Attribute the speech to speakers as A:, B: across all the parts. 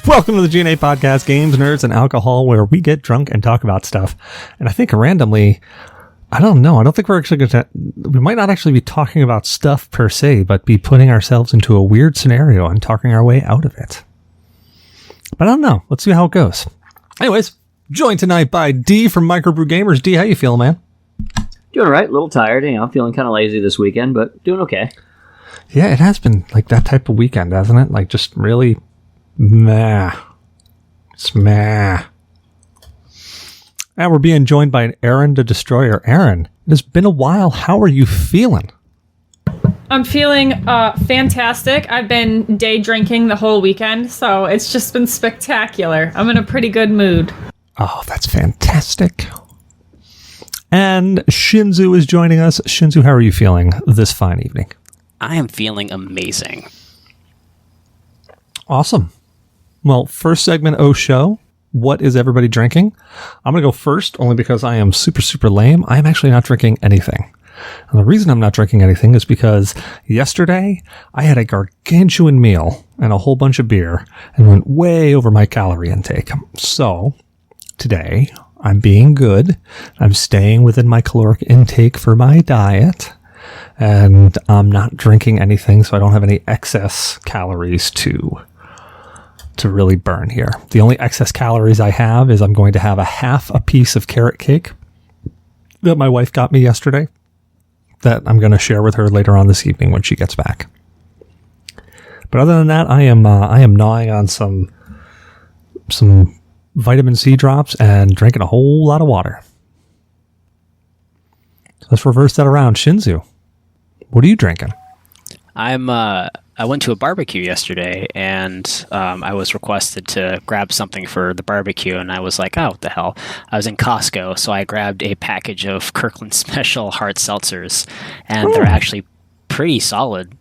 A: Welcome to the G.N.A podcast, Games, Nerds, and Alcohol, where we get drunk and talk about stuff. And I think randomly, I don't think we're actually going to, we might not actually be talking about stuff per se, but be putting ourselves into a weird scenario and talking our way out of it. But I don't know. Let's see how it goes. Anyways, joined tonight by D from Microbrew Gamerz. D, how you feeling, man?
B: Doing all right. A little tired. I'm feeling kind of lazy this weekend, but doing okay.
A: Yeah, it has been like that type of weekend, hasn't it? Like just really meh. It's meh. And we're being joined by Erin the Destroyer. Erin, it has been a while. How are you feeling?
C: I'm feeling fantastic. I've been day drinking the whole weekend, so it's just been spectacular. I'm in a pretty good mood.
A: Oh, that's fantastic. And Shinzu is joining us. Shinzu, how are you feeling this fine evening?
D: I am feeling amazing.
A: Awesome. Well, first segment, show. What is everybody drinking? I'm going to go first, only because I am super, super lame. I am actually not drinking anything. And the reason I'm not drinking anything is because yesterday I had a gargantuan meal and a whole bunch of beer and went way over my calorie intake. So today I'm being good. I'm staying within my caloric intake for my diet. And I'm not drinking anything, so I don't have any excess calories to really burn here. The only excess calories I have is I'm going to have half a piece of carrot cake that my wife got me yesterday that I'm going to share with her later on this evening when she gets back. But other than that, I am gnawing on some vitamin C drops and drinking a whole lot of water. Let's reverse that around. Shinzu, what are you drinking?
D: I went to a barbecue yesterday, and I was requested to grab something for the barbecue, and I was like, oh, what the hell? I was in Costco, so I grabbed a package of Kirkland Special hard seltzers, and they're actually pretty solid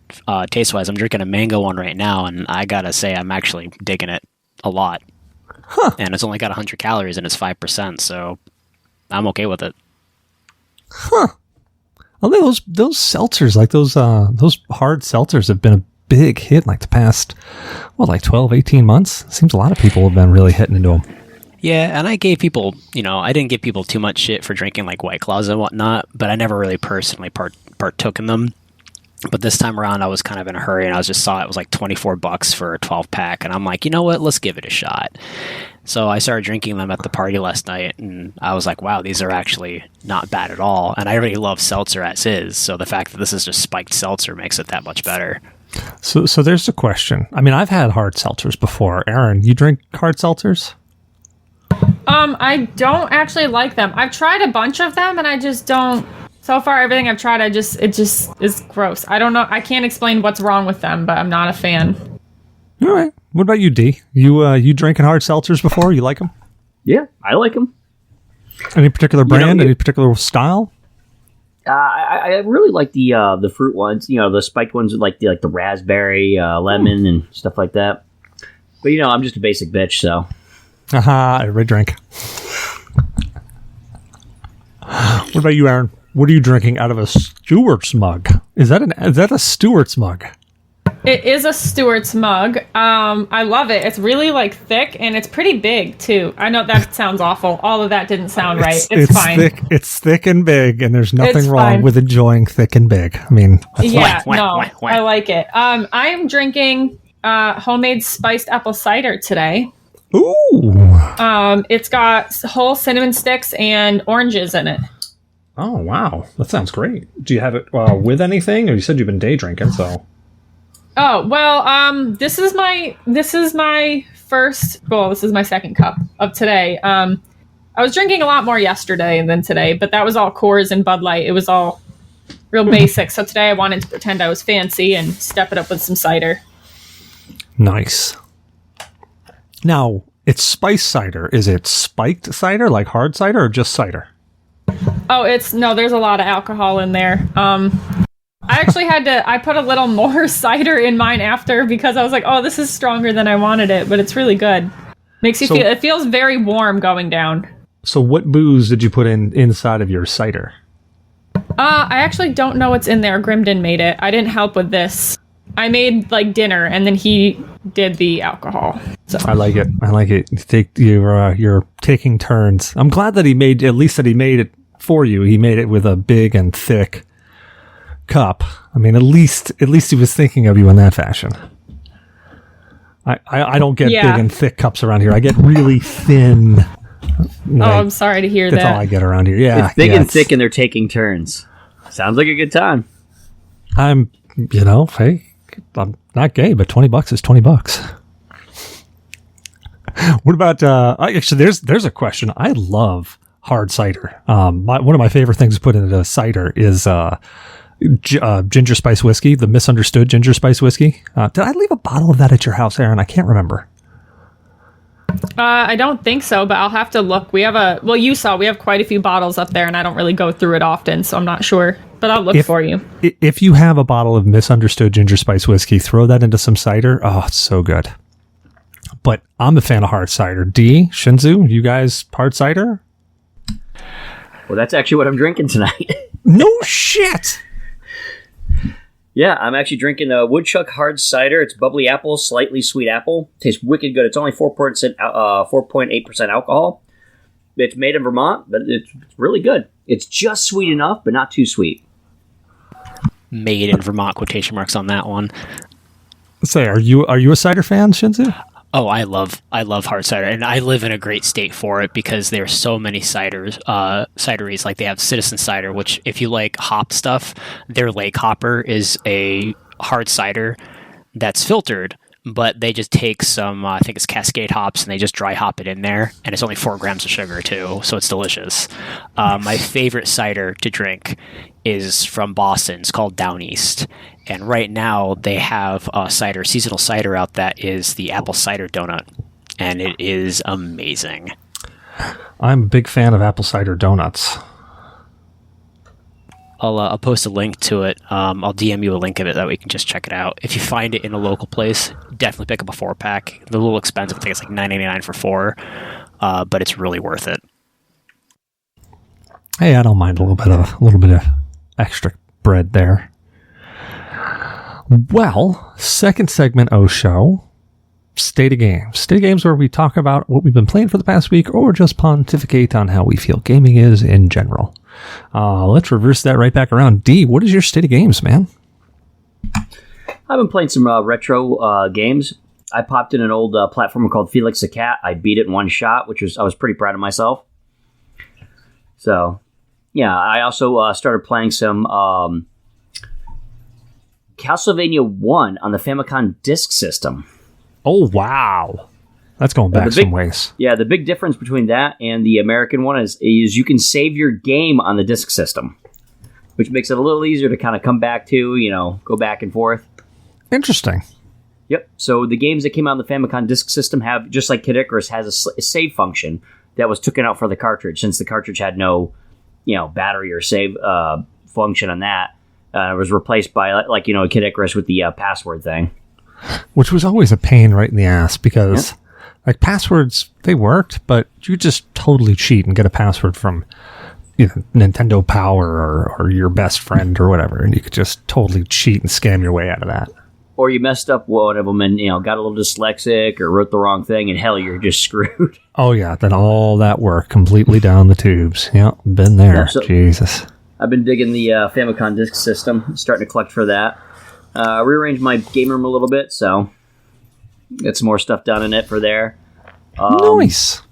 D: taste-wise. I'm drinking a mango one right now, and I gotta say, I'm actually digging it a lot.
A: Huh.
D: And it's only got 100 calories, and it's 5%, so I'm okay with it.
A: Huh. Well, those seltzers, like those hard seltzers have been a big hit in like the past, 12, 18 months. Seems a lot of people have been really hitting into them.
D: Yeah, and I gave people, I didn't give people too much shit for drinking like White Claws and whatnot, but I never really personally partook in them. But this time around, I was kind of in a hurry, and I just saw it was like $24 for a 12-pack, and I'm like, you know what, let's give it a shot. So I started drinking them at the party last night, and I was like, wow, these are actually not bad at all. And I already love seltzer as is, so the fact that this is just spiked seltzer makes it that much better.
A: So there's the question. I mean, I've had hard seltzers before. Erin, you drink hard seltzers?
C: I don't actually like them. I've tried a bunch of them, and I just don't. So far, everything I've tried, it just is gross. I don't know. I can't explain what's wrong with them, but I'm not a fan.
A: All right. What about you, D? You drinking hard seltzers before? You like them?
B: Yeah, I like them.
A: Any particular brand? Any particular style?
B: I really like the fruit ones. The spiked ones with like the raspberry, lemon, and stuff like that. But I'm just a basic bitch, so.
A: Everybody drink. What about you, Erin? What are you drinking out of a Stewart's mug? Is that a Stewart's mug?
C: It is a Stewart's mug. I love it. It's really thick, and it's pretty big too. I know that sounds awful. All of that didn't sound right. It's fine.
A: It's thick and big, and there's nothing wrong
C: fine
A: with enjoying thick and big. I mean,
C: I like it. I am drinking homemade spiced apple cider today.
A: Ooh.
C: It's got whole cinnamon sticks and oranges in it.
A: Oh wow, that sounds great. Do you have it with anything, or you said you've been day drinking? So.
C: Oh well, this is my first. Well, this is my second cup of today. I was drinking a lot more yesterday than today, but that was all Coors and Bud Light. It was all real basic. So today I wanted to pretend I was fancy and step it up with some cider.
A: Nice. Now it's spiced cider. Is it spiked cider, like hard cider, or just cider?
C: Oh, there's a lot of alcohol in there. I actually I put a little more cider in mine after because I was like, oh, this is stronger than I wanted it, but it's really good. Makes you feel, it feels very warm going down.
A: So what booze did you put inside of your cider?
C: I actually don't know what's in there. Grimden made it. I didn't help with this. I made like dinner, and then he did the alcohol. So
A: I like it. You're taking turns. I'm glad that he made it for you. He made it with a big and thick cup. I mean, at least he was thinking of you in that fashion. I don't get big and thick cups around here. I get really thin.
C: I'm sorry to hear
A: that's
C: that.
A: All I get around here. Yeah,
B: it's big and thick, and they're taking turns. Sounds like a good time.
A: Hey, I'm not gay, but $20 is $20. What about? Actually, there's a question. I love hard cider. One of my favorite things to put into cider is ginger spice whiskey, the misunderstood ginger spice whiskey. Did I leave a bottle of that at your house, Erin? I can't remember.
C: I don't think so, but I'll have to look. We have you saw we have quite a few bottles up there, and I don't really go through it often, so I'm not sure. But I'll look for you.
A: If you have a bottle of misunderstood ginger spice whiskey, throw that into some cider. Oh, it's so good. But I'm a fan of hard cider. Shinzu, you guys hard cider?
B: Well, that's actually what I'm drinking tonight.
A: No shit!
B: Yeah, I'm actually drinking a Woodchuck hard cider. It's bubbly apple, slightly sweet apple. Tastes wicked good. It's only 4.8% alcohol. It's made in Vermont, but it's really good. It's just sweet enough, but not too sweet.
D: Made in Vermont, quotation marks on that one.
A: Say, are you a cider fan, Shinzu?
D: Oh, I love hard cider, and I live in a great state for it because there's so many cideries. Like they have Citizen Cider, which if you like hop stuff, their Lake Hopper is a hard cider that's filtered, but they just take some, I think it's Cascade hops, and they just dry hop it in there, and it's only 4 grams of sugar too, so it's delicious. My favorite cider to drink is from Boston. It's called Down East. And right now they have a seasonal cider out that is the apple cider donut. And it is amazing.
A: I'm a big fan of apple cider donuts.
D: I'll post a link to it. I'll DM you a link of it that we can just check it out. If you find it in a local place, definitely pick up a 4-pack. They're a little expensive. I think it's like $9.99 for 4. But it's really worth it.
A: Hey, I don't mind a little bit of extra bread there. Well, second segment show, State of Games. State of Games where we talk about what we've been playing for the past week or just pontificate on how we feel gaming is in general. Let's reverse that right back around. D, what is your State of Games, man?
B: I've been playing some retro games. I popped in an old platformer called Felix the Cat. I beat it in one shot, I was pretty proud of myself. So, yeah, I also started playing some Castlevania 1 on the Famicom Disk System.
A: Oh, wow. That's going back some ways.
B: Yeah, the big difference between that and the American one is you can save your game on the disk system, which makes it a little easier to kind of come back to, go back and forth.
A: Interesting.
B: Yep. So the games that came out on the Famicom Disk System have, just like Kid Icarus, has a save function that was taken out for the cartridge, since the cartridge had no, battery or save function on that. It was replaced by, Kid Icarus with the password thing.
A: Which was always a pain right in the ass because, passwords, they worked, but you just totally cheat and get a password from Nintendo Power or your best friend or whatever, and you could just totally cheat and scam your way out of that.
B: Or you messed up one of them and, got a little dyslexic or wrote the wrong thing, and hell, you're just screwed. Oh,
A: yeah, then all that work completely down the tubes. Yep, been there. Yeah, so Jesus.
B: I've been digging the Famicom Disk System, starting to collect for that. Rearranged my game room a little bit, so get some more stuff done in it for there.
A: Nice.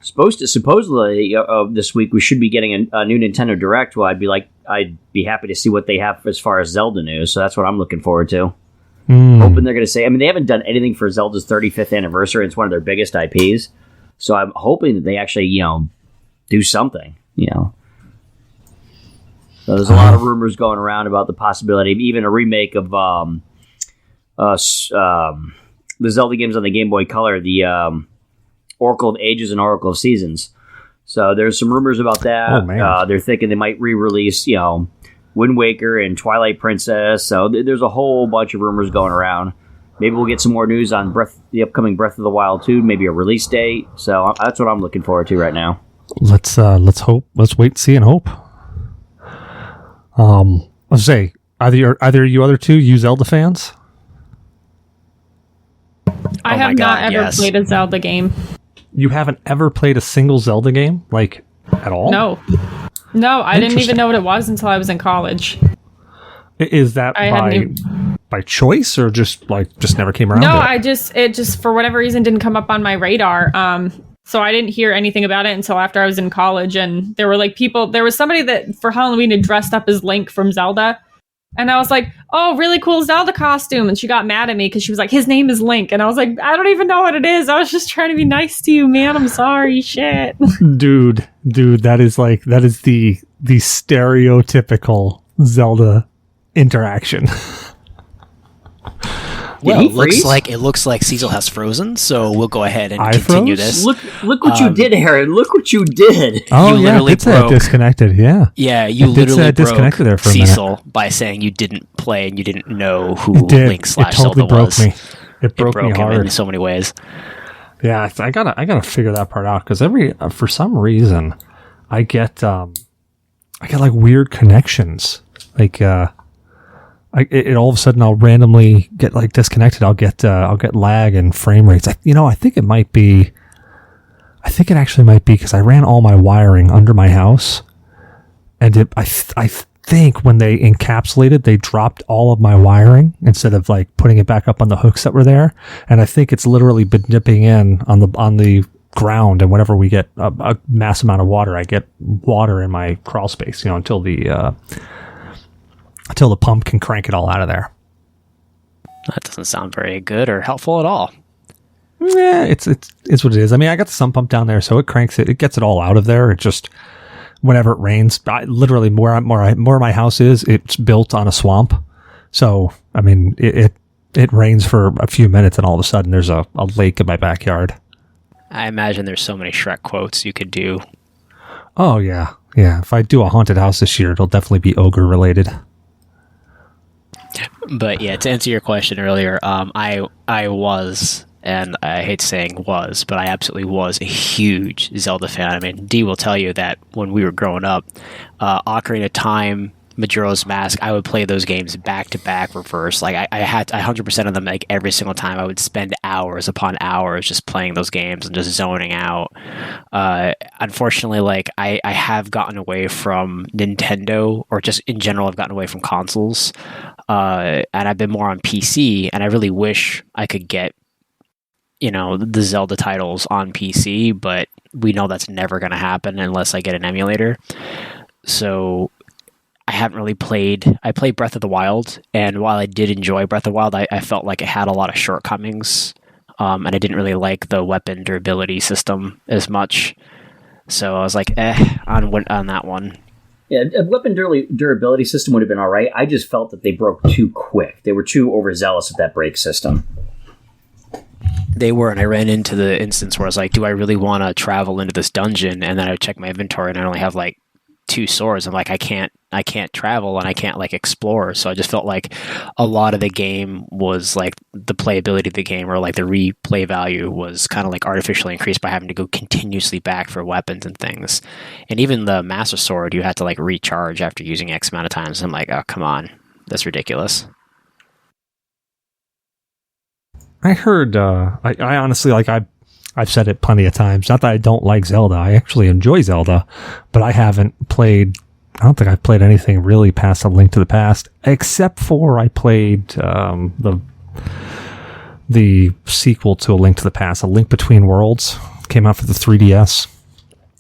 B: Supposedly this week we should be getting a new Nintendo Direct. Well, I'd be happy to see what they have as far as Zelda news. So that's what I'm looking forward to. Hoping they're going to say. I mean, they haven't done anything for Zelda's 35th anniversary. It's one of their biggest IPs, so I'm hoping that they actually do something. So there's a lot of rumors going around about the possibility of even a remake of the Zelda games on the Game Boy Color, the Oracle of Ages and Oracle of Seasons. So there's some rumors about that.
A: Oh, man.
B: They're thinking they might re-release, Wind Waker and Twilight Princess. So there's a whole bunch of rumors going around. Maybe we'll get some more news on the upcoming Breath of the Wild 2, maybe a release date. So that's what I'm looking forward to right now.
A: Let's hope. Let's wait and see and hope. Let's say either you other two, you Zelda fans?
C: I have not ever played a Zelda game.
A: You haven't ever played a single Zelda game, like, at all?
C: No, I didn't even know what it was until I was in college.
A: Is that by choice, or just never came around?
C: No, it just for whatever reason didn't come up on my radar. So I didn't hear anything about it until after I was in college, and there were like people. There was somebody that for Halloween had dressed up as Link from Zelda, and I was like, "Oh, really cool Zelda costume!" And she got mad at me because she was like, "His name is Link," and I was like, "I don't even know what it is. I was just trying to be nice to you, man. I'm sorry, shit."
A: Dude, that is the stereotypical Zelda interaction.
D: Well, it looks like Cecil has frozen, so we'll go ahead and continue this.
B: Look what you did, Aaron. Look what you did.
A: Oh, you literally broke. Disconnected, yeah.
D: Yeah, you literally broke there for Cecil by saying you didn't play and you didn't know who Link / Zelda was.
A: It broke me hard
D: in so many ways.
A: Yeah, I gotta figure that part out, because for some reason I get like weird connections, like it all of a sudden I'll randomly get like disconnected. I'll get lag and frame rates. I think it actually might be because I ran all my wiring under my house, and I think when they encapsulated, they dropped all of my wiring instead of like putting it back up on the hooks that were there. And I think it's literally been dipping in on the ground, and whenever we get a mass amount of water, I get water in my crawl space, until the pump can crank it all out of there.
D: That doesn't sound very good or helpful at all.
A: Yeah, it's what it is. I mean, I got the sump pump down there, so it cranks it. It gets it all out of there. It just, whenever it rains, literally where my house is, it's built on a swamp. So, I mean, it rains for a few minutes, and all of a sudden there's a lake in my backyard.
D: I imagine there's so many Shrek quotes you could do.
A: Oh, yeah. Yeah, if I do a haunted house this year, it'll definitely be ogre related.
D: But yeah, to answer your question earlier, I was, and I hate saying was, but I absolutely was a huge Zelda fan. I mean, Dee will tell you that when we were growing up, Ocarina of Time, Majora's Mask, I would play those games back to back reverse. Like I had 100% of them, like every single time. I would spend hours upon hours just playing those games and just zoning out. Unfortunately, like I have gotten away from Nintendo, or just in general, I've gotten away from consoles. And I've been more on PC, and I really wish I could get, the Zelda titles on PC, but we know that's never going to happen unless I get an emulator. So I haven't really played. I played Breath of the Wild, and while I did enjoy Breath of the Wild, I felt like it had a lot of shortcomings, and I didn't really like the weapon durability system as much. So I was like, on that one.
B: Yeah, a weapon durability system would have been all right. I just felt that they broke too quick. They were too overzealous with that break system.
D: They were, and I ran into the instance where I was like, do I really want to travel into this dungeon? And then I would check my inventory, and I only have like 2 swords. I'm like, I can't travel, and I can't like explore. So I just felt like a lot of the game was like the playability of the game, or like the replay value was kind of like artificially increased by having to go continuously back for weapons and things. And even the Master Sword, you had to like recharge after using X amount of times. I'm like, oh, come on. That's ridiculous.
A: I heard, I honestly, like, I've said it plenty of times. Not that I don't like Zelda. I actually enjoy Zelda, but I don't think I've played anything really past A Link to the Past, except for I played the sequel to A Link to the Past, A Link Between Worlds, came out for the 3DS.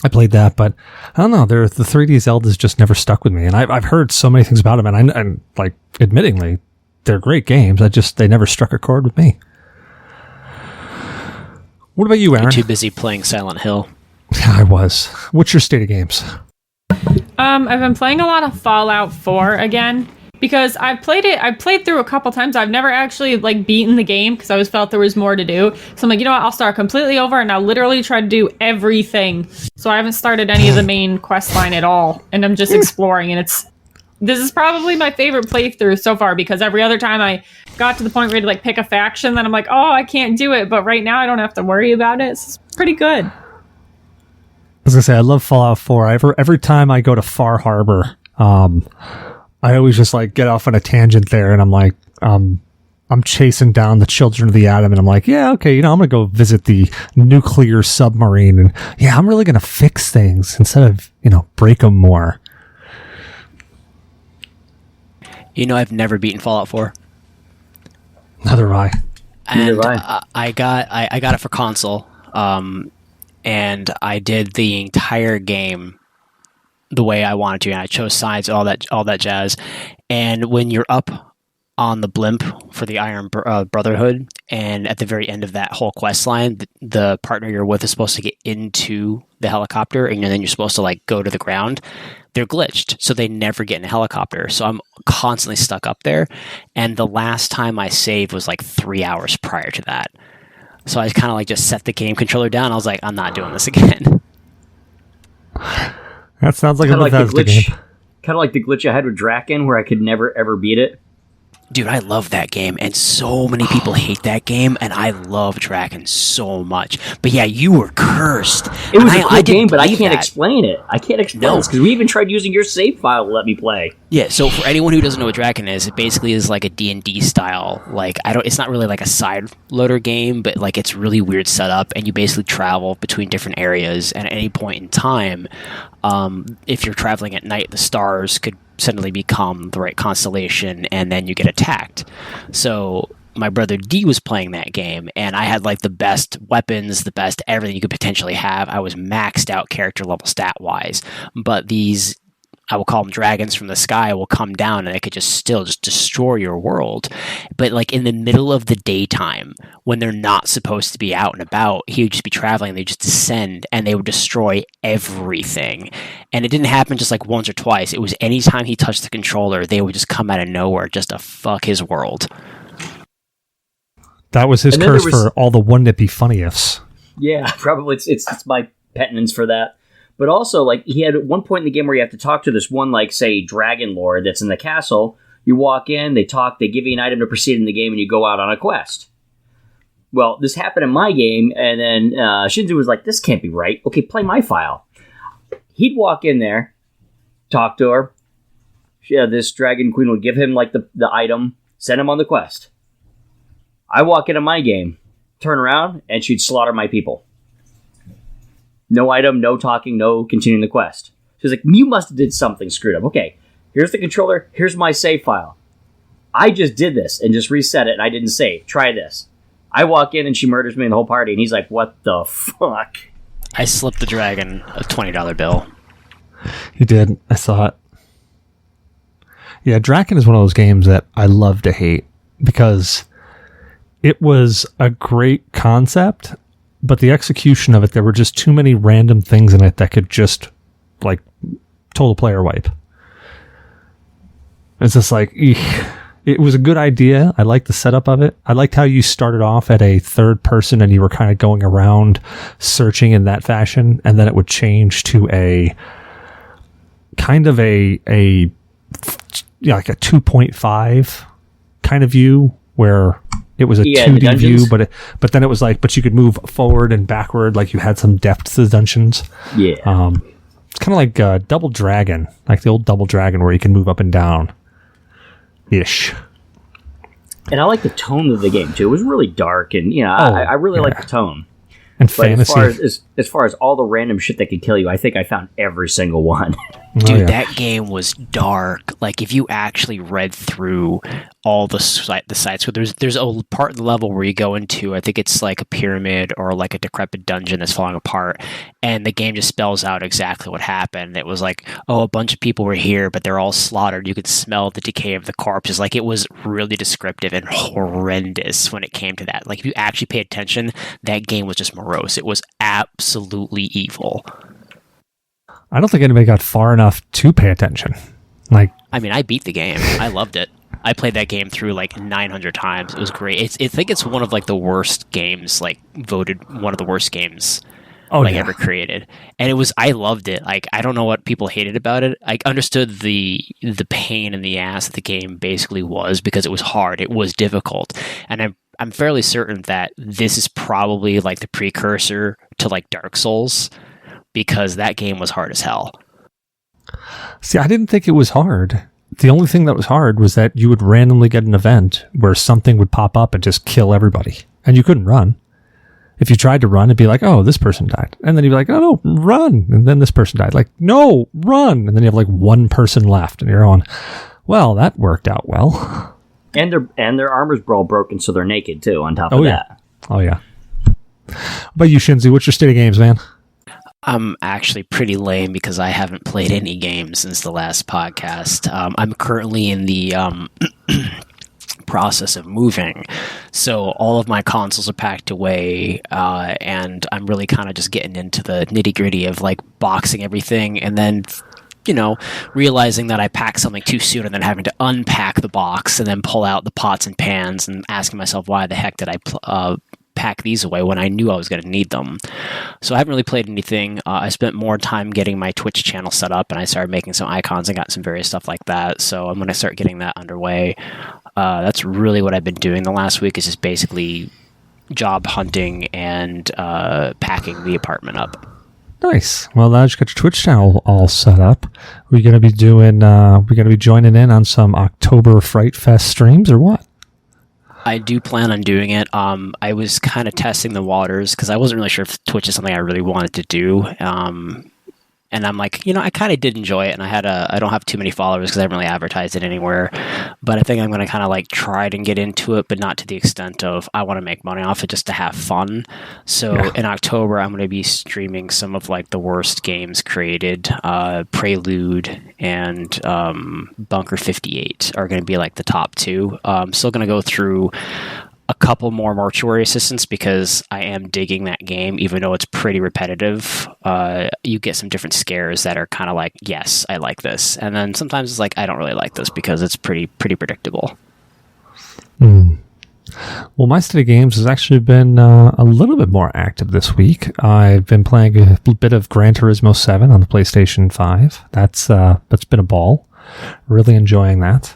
A: I played that, but I don't know. The 3D Zeldas just never stuck with me, and I've heard so many things about them, and like, admittingly, they're great games. They never struck a chord with me. What about you, Aaron?
D: You're too busy playing Silent Hill.
A: I was. What's your state of games?
C: I've been playing a lot of Fallout 4 again, because I played through a couple times. I've never actually like beaten the game because I always felt there was more to do. So I'm like, you know what? I'll start completely over, and I'll literally try to do everything. So I haven't started any of the main quest line at all, and I'm just exploring, and this is probably my favorite playthrough so far, because every other time I got to the point where I had to like pick a faction, then I'm like, oh, I can't do it. But right now I don't have to worry about it. It's pretty good.
A: I was gonna say, I love Fallout 4. Every time I go to Far Harbor, I always just like get off on a tangent there, and I'm like, I'm I'm chasing down the children of the atom, and I'm like, yeah, okay, I'm going to go visit the nuclear submarine, and yeah, I'm really going to fix things instead of, break them more.
D: I've never beaten Fallout 4.
A: Neither have I.
D: And I got it for console, and I did the entire game the way I wanted to, and I chose sides, all that jazz. And when you're up on the blimp for the Iron Brotherhood, and at the very end of that whole quest line, the partner you're with is supposed to get into the helicopter, and then you're supposed to go to the ground. They're glitched, so they never get in a helicopter. So I'm constantly stuck up there. And the last time I saved was 3 hours prior to that. So I kind of just set the game controller down. I was like, I'm not doing this again.
A: That sounds like a Bethesda game.
B: Kind of like the glitch I had with Draken, where I could never ever beat it.
D: Dude, I love that game, and so many people hate that game, and I love Draken so much. But yeah, you were cursed.
B: It was a cool game, but I can't explain it. I can't explain this, because we even tried using your save file to let me play.
D: Yeah, so for anyone who doesn't know what Draken is, it basically is like a D&D style. It's not really like a side loader game, but it's really weird setup, and you basically travel between different areas, and at any point in time, if you're traveling at night, the stars could suddenly become the right constellation, and then you get attacked. So my brother D was playing that game, and I had the best weapons, the best everything you could potentially have. I was maxed out character level stat wise, but these, I will call them dragons from the sky, will come down and they could just destroy your world. But in the middle of the daytime, when they're not supposed to be out and about, he would just be traveling, they'd just descend and they would destroy everything. And it didn't happen just once or twice. It was anytime he touched the controller, they would just come out of nowhere just to fuck his world.
A: That was his curse for all the one nippy funny ifs.
B: Yeah, probably it's my penitence for that. But also, he had one point in the game where you have to talk to this one, say, dragon lord that's in the castle. You walk in, they talk, they give you an item to proceed in the game, and you go out on a quest. Well, this happened in my game, and then Shinzu was like, this can't be right. Okay, play my file. He'd walk in there, talk to her. This dragon queen would give him, the item, send him on the quest. I walk into my game, turn around, and she'd slaughter my people. No item, no talking, no continuing the quest. She's like, you must have did something screwed up. Okay, here's the controller, here's my save file. I just did this and just reset it, and I didn't save. Try this. I walk in, and she murders me and the whole party, and he's like, what the fuck?
D: I slipped the dragon a $20 bill.
A: You did. I saw it. Yeah, Draken is one of those games that I love to hate, because it was a great concept, but the execution of it, there were just too many random things in it that could just, total player wipe. It's just it was a good idea. I liked the setup of it. I liked how you started off at a third person and you were kind of going around searching in that fashion, and then it would change to a kind of a 2.5 kind of view, where it was a 2D view, but then it was but you could move forward and backward, you had some depth to the dungeons.
B: Yeah.
A: It's kind of like Double Dragon, the old Double Dragon, where you can move up and down. Ish.
B: And I like the tone of the game too. It was really dark, and I really like the tone.
A: And
B: but
A: fantasy.
B: as far as all the random shit that could kill you, I think I found every single one.
D: Dude, that game was dark. If you actually read through all the sites, where there's a part of the level where you go into, I think it's a pyramid or a decrepit dungeon that's falling apart, and the game just spells out exactly what happened. It was a bunch of people were here, but they're all slaughtered. You could smell the decay of the corpses. It was really descriptive and horrendous when it came to that. If you actually pay attention, that game was just morose. It was absolutely evil.
A: I don't think anybody got far enough to pay attention.
D: I beat the game. I loved it. I played that game through 900 times. It was great. I think it's one of the worst games, voted one of the worst games ever created. And I loved it. I don't know what people hated about it. I understood the pain in the ass that the game basically was, because it was hard. It was difficult. And I'm fairly certain that this is probably the precursor to Dark Souls, because that game was hard as hell.
A: See, I didn't think it was hard. The only thing that was hard was that you would randomly get an event where something would pop up and just kill everybody. And you couldn't run. If you tried to run, it'd be like, oh, this person died. And then you'd be like, oh, no, run. And then this person died. Like, no, run. And then you have like one person left. And you're on, well, that worked out well.
B: And their armor's all broken, so they're naked, too, on top of that.
A: Oh, yeah. What about you, Shinzu? What's your state of games, man?
D: I'm actually pretty lame because I haven't played any games since the last podcast. I'm currently in the process of moving, so all of my consoles are packed away, and I'm really kind of just getting into the nitty-gritty of like boxing everything, and then realizing that I packed something too soon and then having to unpack the box and then pull out the pots and pans and asking myself, why the heck did I pack these away when I knew I was going to need them? So I haven't really played anything. I spent more time getting my Twitch channel set up, and I started making some icons and got some various stuff like that. So I'm going to start getting that underway. That's really what I've been doing the last week, is just basically job hunting and packing the apartment up.
A: Nice. Well, now that you got your Twitch channel all set up, we're going to be joining in on some October Fright Fest streams or what?
D: I do plan on doing it. I was kind of testing the waters because I wasn't really sure if Twitch is something I really wanted to do. And I'm like, I kind of did enjoy it, and I don't have too many followers because I haven't really advertised it anywhere. But I think I'm going to kind of like try and get into it, but not to the extent of I want to make money off it, just to have fun. So in October, I'm going to be streaming some of like the worst games created. Prelude and Bunker 58 are going to be like the top two. I'm still going to go through a couple more Mortuary Assistants because I am digging that game, even though it's pretty repetitive. You get some different scares that are kind of like, yes, I like this. And then sometimes it's like, I don't really like this because it's pretty predictable.
A: Well, my state of games has actually been a little bit more active this week. I've been playing a bit of Gran Turismo 7 on the PlayStation 5. That's been a ball. Really enjoying that.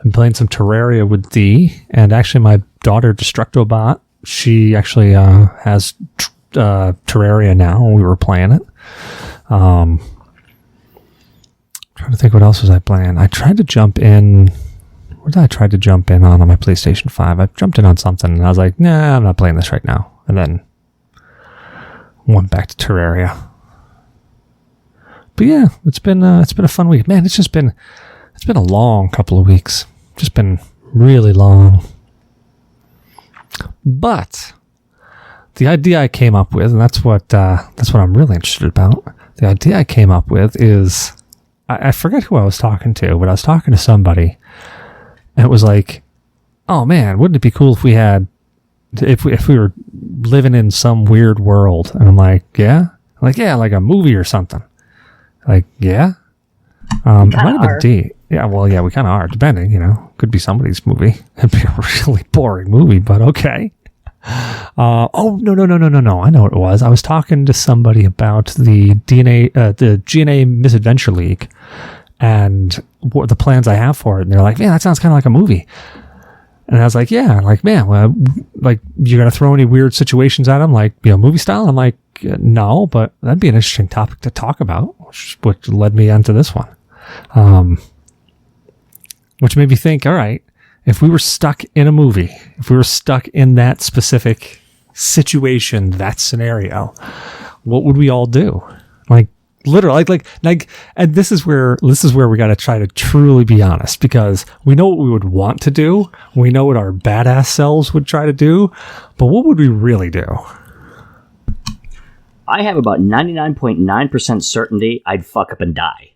A: I'm playing some Terraria with Dee, and actually my daughter Destructobot, she actually has Terraria now, and we were playing it. Trying to think what else was I playing. I tried to jump in. What did I try to jump in on my PlayStation 5? I jumped in on something, and I was like, nah, I'm not playing this right now. And then went back to Terraria. But yeah, it's been a fun week. Man, it's been a long couple of weeks. Just been really long. But the idea I came up with, and that's what I'm really interested about. The idea I came up with is, I forget who I was talking to, but I was talking to somebody, and it was like, oh man, wouldn't it be cool if we were living in some weird world? And I'm like, yeah? I'm like, yeah, like a movie or something. Like, yeah? It might have been D. Yeah, well, yeah, we kind of are, depending, Could be somebody's movie. It'd be a really boring movie, but okay. No. I know what it was. I was talking to somebody about the G.N.A Misadventure League and what the plans I have for it. And they're like, man, that sounds kind of like a movie. And I was like, yeah. I'm like, man, well, like, you're going to throw any weird situations at them, like, movie style? I'm like, no, but that'd be an interesting topic to talk about, which led me onto this one. Which made me think, all right, if we were stuck in a movie, if we were stuck in that specific situation, that scenario, what would we all do? Like, literally, like, and this is where we got to try to truly be honest, because we know what we would want to do. We know what our badass selves would try to do, but what would we really do?
B: I have about 99.9% certainty I'd fuck up and die.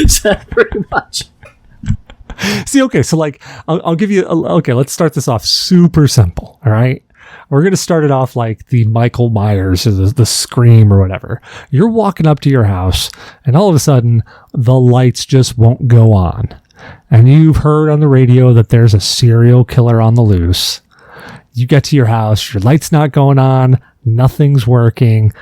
B: So pretty much.
A: See, okay, so like, I'll give you, okay, let's start this off super simple, all right? We're going to start it off like the Michael Myers or the Scream or whatever. You're walking up to your house, and all of a sudden, the lights just won't go on. And you've heard on the radio that there's a serial killer on the loose. You get to your house, your light's not going on, nothing's working.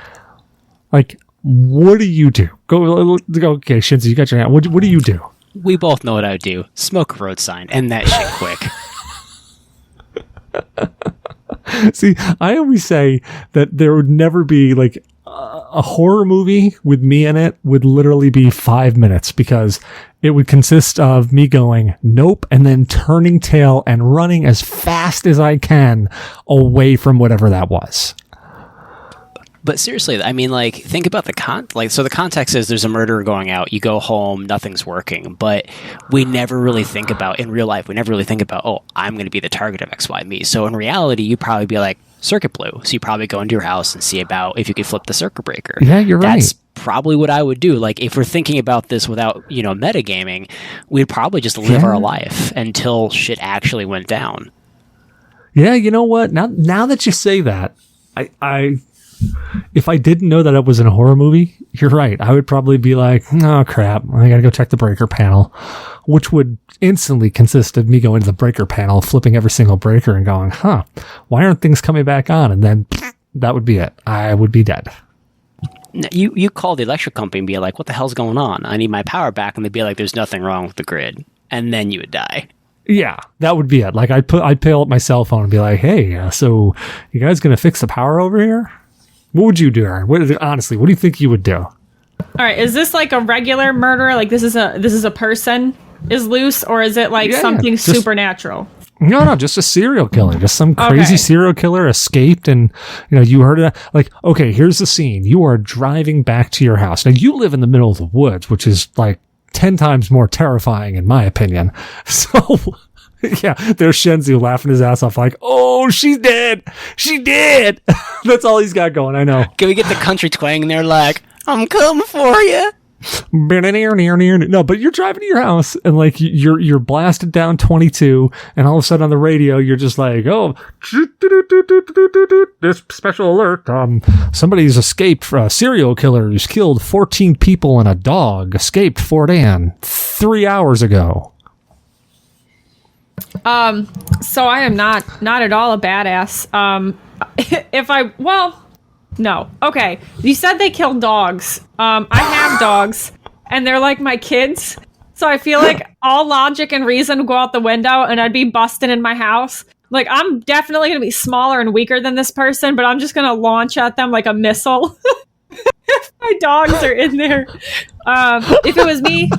A: Like, what do you do? Go, okay, Shinzu, you got your hand. What do you do?
D: We both know what I would do. Smoke a road sign. End that shit quick.
A: See, I always say that there would never be like a horror movie with me in it would literally be 5 minutes because it would consist of me going, nope, and then turning tail and running as fast as I can away from whatever that was.
D: But seriously, I mean, like, think about so the context is there's a murderer going out, you go home, nothing's working, but we never really think about, in real life, oh, I'm going to be the target of X, Y, me. So in reality, you'd probably be like, circuit blew. So you probably go into your house and see about if you could flip the circuit breaker.
A: Yeah, you're right.
D: That's probably what I would do. Like, if we're thinking about this without, metagaming, we'd probably just live our life until shit actually went down.
A: Yeah, you know what? Now that you say that, I if I didn't know that it was in a horror movie, you're right. I would probably be like, oh crap, I gotta go check the breaker panel, which would instantly consist of me going to the breaker panel, flipping every single breaker and going, why aren't things coming back on? And then that would be it. I would be dead.
D: You call the electric company and be like, what the hell's going on? I need my power back. And they'd be like, there's nothing wrong with the grid. And then you would die.
A: Yeah, that would be it. Like I'd pull up my cell phone and be like, hey, so you guys gonna fix the power over here? What would you do, Erin? Honestly, what do you think you would do?
C: All right, is this like a regular murder? Like this is a person is loose, or is it like something supernatural?
A: No, just a serial killer. Just some crazy serial killer escaped, and you heard it. Like, okay, here's the scene. You are driving back to your house. Now you live in the middle of the woods, which is like 10 times more terrifying in my opinion. So. Yeah, there's Shinzu laughing his ass off like, oh, she's dead. She did. That's all he's got going, I know.
D: Can we get the country twang and they're like, I'm coming for you.
A: No, but you're driving to your house and like you're blasted down 22 and all of a sudden on the radio you're just like, oh, this special alert, somebody's escaped from a serial killer who's killed 14 people and a dog, escaped Fort Anne 3 hours ago.
C: So I am not at all a badass. No. Okay. You said they kill dogs. I have dogs and they're like my kids. So I feel like all logic and reason go out the window and I'd be busting in my house. Like I'm definitely going to be smaller and weaker than this person, but I'm just going to launch at them like a missile. If my dogs are in there. If it was me,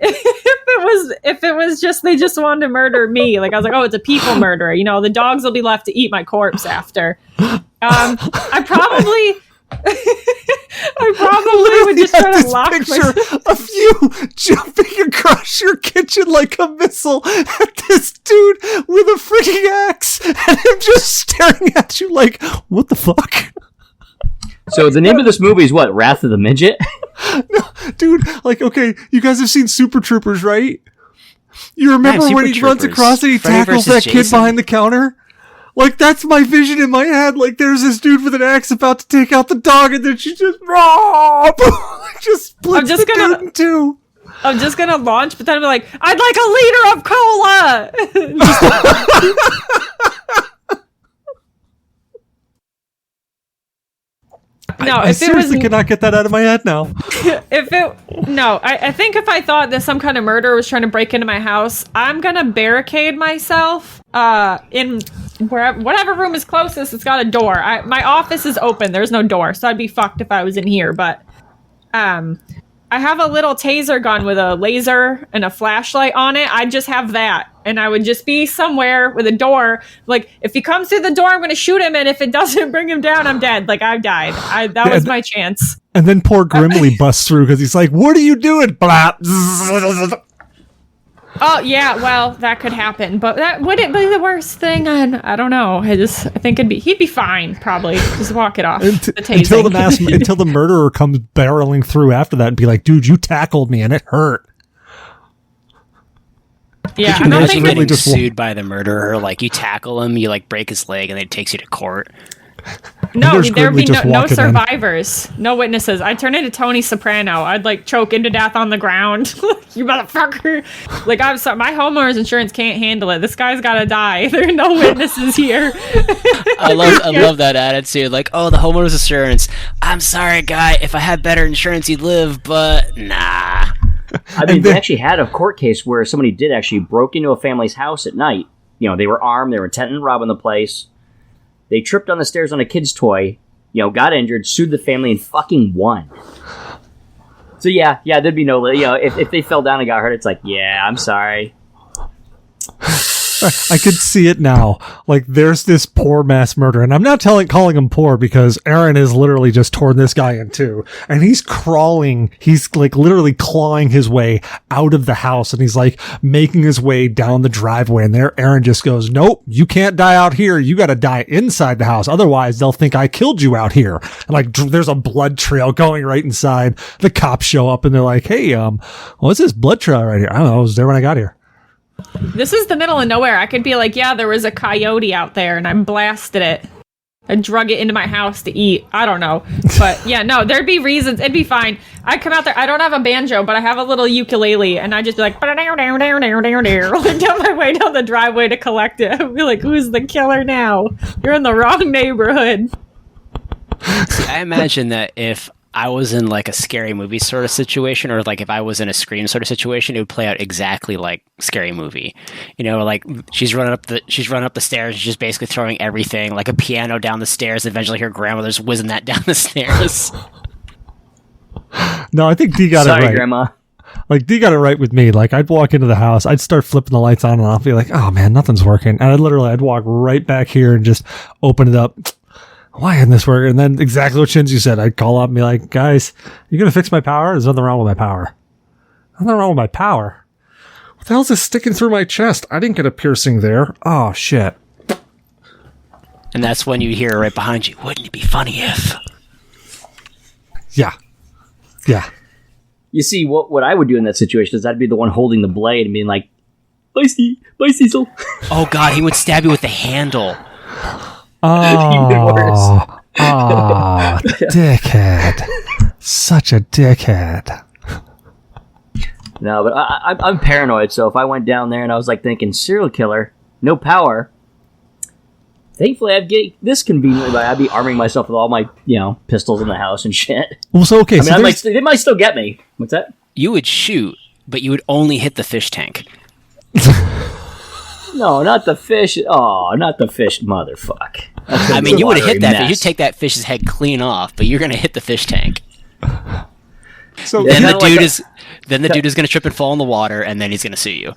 C: if it was just they just wanted to murder me, like I was like, oh, it's a people murderer. The dogs will be left to eat my corpse after. I probably would just try to lock
A: picture of you jumping across your kitchen like a missile at this dude with a freaking axe, and him just staring at you like, what the fuck?
B: So the name of this movie is what? Wrath of the Midget?
A: No, dude, like, okay, you guys have seen Super Troopers, right? You remember when he runs across and he tackles that kid behind the counter? Like, that's my vision in my head. Like, there's this dude with an axe about to take out the dog, and then she just, just splits the dude in two.
C: I'm just gonna launch, but then I'll be like, I'd like a liter of cola!
A: I seriously cannot get that out of my head now.
C: I think if I thought that some kind of murderer was trying to break into my house, I'm gonna barricade myself in whatever room is closest. It's got a door. My office is open. There's no door, so I'd be fucked if I was in here. But I have a little taser gun with a laser and a flashlight on it. I'd just have that. And I would just be somewhere with a door. Like, if he comes through the door, I'm going to shoot him. And if it doesn't bring him down, I'm dead. Like, I've died. That was my chance.
A: And then poor Grimly busts through because he's like, what are you doing? Blap.
C: Oh, yeah, well, that could happen. But that would it be the worst thing? I don't know. I think he'd be fine, probably. Just walk it off.
A: Until the murderer comes barreling through after that and be like, dude, you tackled me and it hurt.
C: Yeah,
D: I don't think getting sued by the murderer. Like, you tackle him, you like break his leg, and then it takes you to court.
C: No, there'd be no survivors, no witnesses. I'd turn into Tony Soprano. I'd like choke him to death on the ground. You motherfucker! Like, I'm sorry, my homeowner's insurance can't handle it. This guy's gotta die. There are no witnesses here.
D: I love that attitude. Like, oh, the homeowner's insurance. I'm sorry, guy. If I had better insurance, you'd live, but nah.
B: I mean, they actually had a court case where somebody did actually broke into a family's house at night. They were armed. They were intent on robbing the place. They tripped on the stairs on a kid's toy, got injured, sued the family, and fucking won. So yeah, there'd be no, if they fell down and got hurt, it's like, yeah, I'm sorry.
A: I could see it now. Like, there's this poor mass murder, and I'm not calling him poor because Erin has literally just torn this guy in two, and he's crawling. He's like literally clawing his way out of the house, and he's like making his way down the driveway. And there, Erin just goes, "Nope, you can't die out here. You got to die inside the house. Otherwise, they'll think I killed you out here." And like, there's a blood trail going right inside. The cops show up, and they're like, "Hey, what's this blood trail right here?" I don't know. I was there when I got here.
C: This is the middle of nowhere. I could be like, yeah, there was a coyote out there and I blasted it. I drug it into my house to eat. I don't know. But yeah, no, there'd be reasons. It'd be fine. I'd come out there. I don't have a banjo, but I have a little ukulele, and I'd just be like, down my way down the driveway to collect it. I'd be like, who's the killer now? You're in the wrong neighborhood.
D: See, I imagine that if I was in like a scary movie sort of situation, or like if I was in a Scream sort of situation, it would play out exactly like Scary Movie. Like she's running up the stairs, and she's basically throwing everything, like a piano down the stairs. Eventually, her grandmother's whizzing that down the stairs.
A: No, I think D got it right.
B: Sorry, Grandma.
A: Like, D got it right with me. Like, I'd walk into the house, I'd start flipping the lights on and off, be like, "Oh man, nothing's working," and I'd walk right back here and just open it up. Why isn't this working? And then exactly what Shinzu said. I'd call up and be like, "Guys, you gonna fix my power? There's nothing wrong with my power." Nothing wrong with my power? What the hell is this sticking through my chest? I didn't get a piercing there. Oh, shit.
D: And that's when you hear right behind you, "Wouldn't it be funny if..."
A: Yeah. Yeah.
B: You see, what I would do in that situation is I'd be the one holding the blade and being like, Bye, Cecil.
D: Oh god, he would stab you with the handle.
A: Oh, dickhead. Such a dickhead.
B: No, but I'm paranoid, so if I went down there and I was like thinking, serial killer, no power, thankfully I'd get this conveniently, but I'd be arming myself with all my, pistols in the house and shit.
A: Well, so, okay.
B: I mean, they might still get me. What's that?
D: You would shoot, but you would only hit the fish tank.
B: No, not the fish. Oh, not the fish, motherfuck.
D: I mean, you would have hit that fish. You'd take that fish's head clean off, but you're going to hit the fish tank.
A: So
D: then the dude is going to trip and fall in the water, and then he's going to sue you.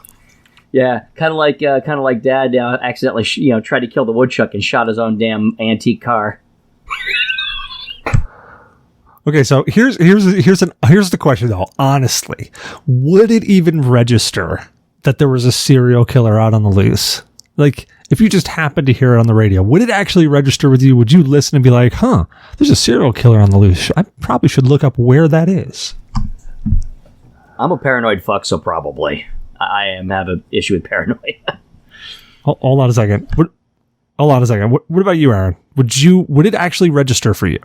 B: Yeah, kind of like Dad accidentally tried to kill the woodchuck and shot his own damn antique car.
A: Okay, so here's the question though. Honestly, would it even register that there was a serial killer out on the loose? Like, if you just happened to hear it on the radio, would it actually register with you? Would you listen and be like, "Huh, there's a serial killer on the loose. I probably should look up where that is"?
B: I'm a paranoid fuck, so probably. I have an issue with paranoia.
A: Hold on a second. What about you, Erin? Would it actually register for you?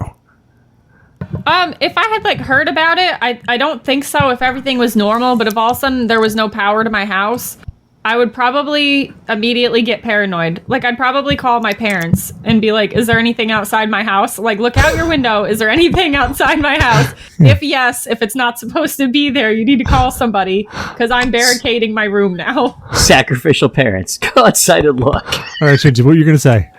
C: If I had heard about it, I don't think so if everything was normal, but if all of a sudden there was no power to my house, I would probably immediately get paranoid. I'd probably call my parents and be like, "Is there anything outside my house? Look out your window. Is there anything outside my house? If yes, if it's not supposed to be there, you need to call somebody because I'm barricading my room now."
B: Sacrificial parents. Go outside and look.
A: All right, Shinji, what are you going to say?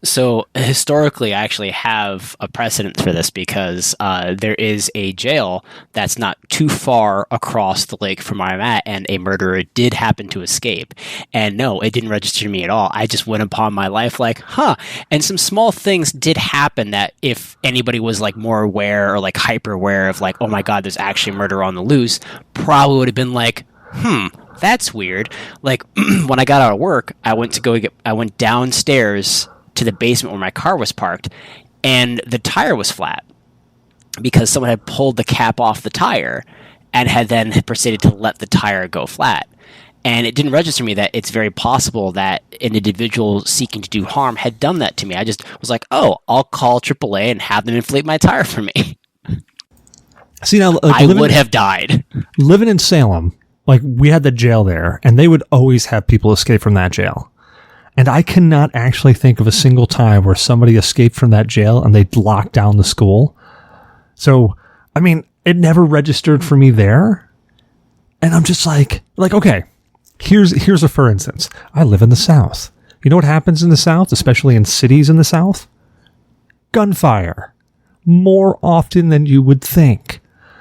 D: So historically, I actually have a precedent for this because there is a jail that's not too far across the lake from where I'm at, and a murderer did happen to escape. And no, it didn't register to me at all. I just went upon my life and some small things did happen that if anybody was more aware or hyper aware of oh my god, there's actually murder on the loose, probably would have been that's weird. When I got out of work, I went downstairs to the basement where my car was parked, and the tire was flat because someone had pulled the cap off the tire and had then proceeded to let the tire go flat. And it didn't register me that it's very possible that an individual seeking to do harm had done that to me. I just was like, "Oh, I'll call AAA and have them inflate my tire for me."
A: See, now
D: I would have died.
A: Living in Salem, we had the jail there, and they would always have people escape from that jail. And I cannot actually think of a single time where somebody escaped from that jail and they locked down the school. So, I mean, it never registered for me there. And I'm just okay, here's a for instance. I live in the South. You know what happens in the South, especially in cities in the South? Gunfire. more often than you would think.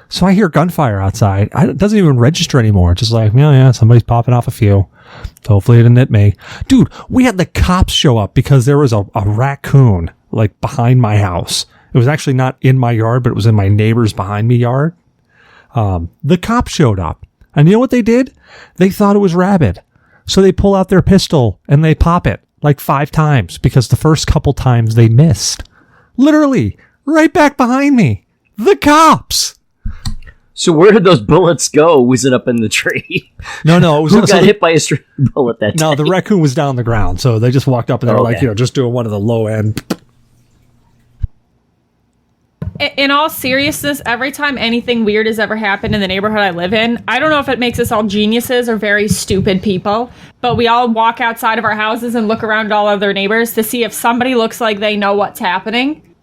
A: So I hear gunfire outside. It doesn't even register anymore. It's just like, yeah, somebody's popping off a few. Hopefully it didn't hit me. Dude, we had the cops show up because there was a raccoon like behind my house. It was actually not in my yard, but it was in my neighbor's behind me yard. The cops showed up. And you know what they did? They thought it was rabid. So they pull out their pistol and they pop it like 5 times because the first couple times they missed. Literally, right back behind me. The cops.
B: So where did those bullets go? Was it up in the tree?
A: No. It was,
B: Who got hit by a stray bullet that day?
A: No, the raccoon was down on the ground. So they just walked up and they were like, just doing one of the low end.
C: In all seriousness, every time anything weird has ever happened in the neighborhood I live in, I don't know if it makes us all geniuses or very stupid people, but we all walk outside of our houses and look around at all other neighbors to see if somebody looks like they know what's happening.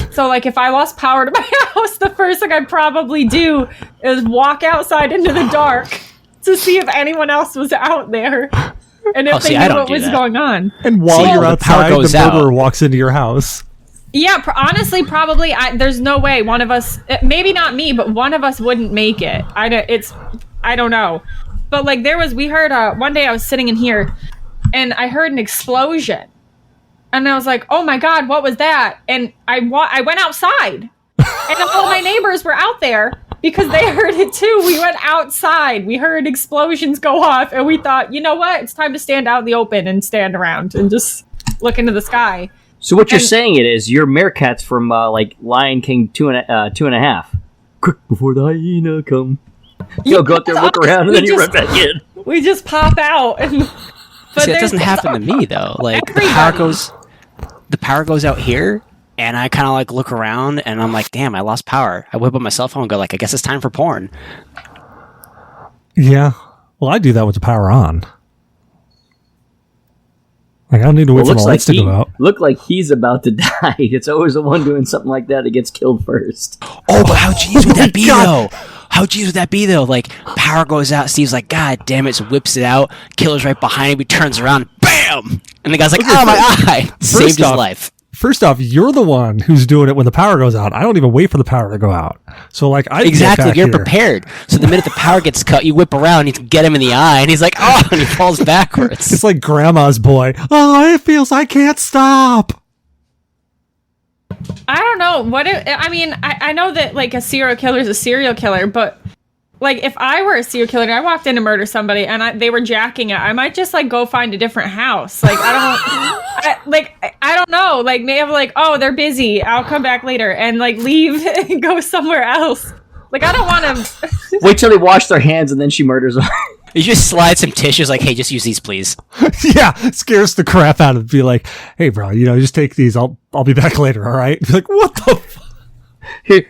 C: So, like, if I lost power to my house, the first thing I'd probably do is walk outside into the dark to see if anyone else was out there and if they knew what was going on.
A: And while you're outside, the murderer walks into your house.
C: Yeah, honestly, probably. There's no way one of us, maybe not me, but one of us wouldn't make it. I don't know. But, like, we heard, one day I was sitting in here and I heard an explosion. And I was like, oh my God, what was that? And I went outside. And all my neighbors were out there because they heard it too. We went outside. We heard explosions go off. And we thought, you know what? It's time to stand out in the open and stand around and just look into the sky.
B: So what you're saying is you're meerkats from like Lion King 2.5. Quick before the hyena come. You'll go out there, look around, and then you run back in.
C: We just pop out.
D: See, that doesn't happen to me though. Like the power goes out here, and I kind of like look around, and I'm like, damn, I lost power. I whip up my cell phone and go like, I guess it's time for porn.
A: Yeah, well, I do that with the power on. Like, I don't need to wait for the lights to go out.
B: Look like he's about to die. It's always the one doing something like that gets killed first.
D: Oh, but how cheesy would that be, though? How cheesy would that be, though? Like, power goes out, Steve's like, God damn it, so whips it out, killer's right behind him, he turns around, bam! And the guy's like, oh, my eye! Saved his life.
A: First off, you're the one who's doing it when the power goes out. I don't even wait for the power to go out. So, like,
D: exactly, you're prepared. So the minute the power gets cut, you whip around, you get him in the eye, and he's like, oh, and he falls backwards.
A: It's like grandma's boy. Oh, it feels I can't stop.
C: I don't know. I know that, like, a serial killer is a serial killer, but, like, if I were a serial killer and I walked in to murder somebody and they were jacking it, I might just, like, go find a different house. Like, I don't know. Like, maybe I'm like, oh, they're busy. I'll come back later and, like, leave and go somewhere else. Like, I don't want to...
B: Wait till they wash their hands and then she murders them.
D: You just slide some tissues like, hey, just use these, please.
A: Yeah, scares the crap out of it. Be like, hey, bro, just take these. I'll be back later, all right? Be like, what the fuck?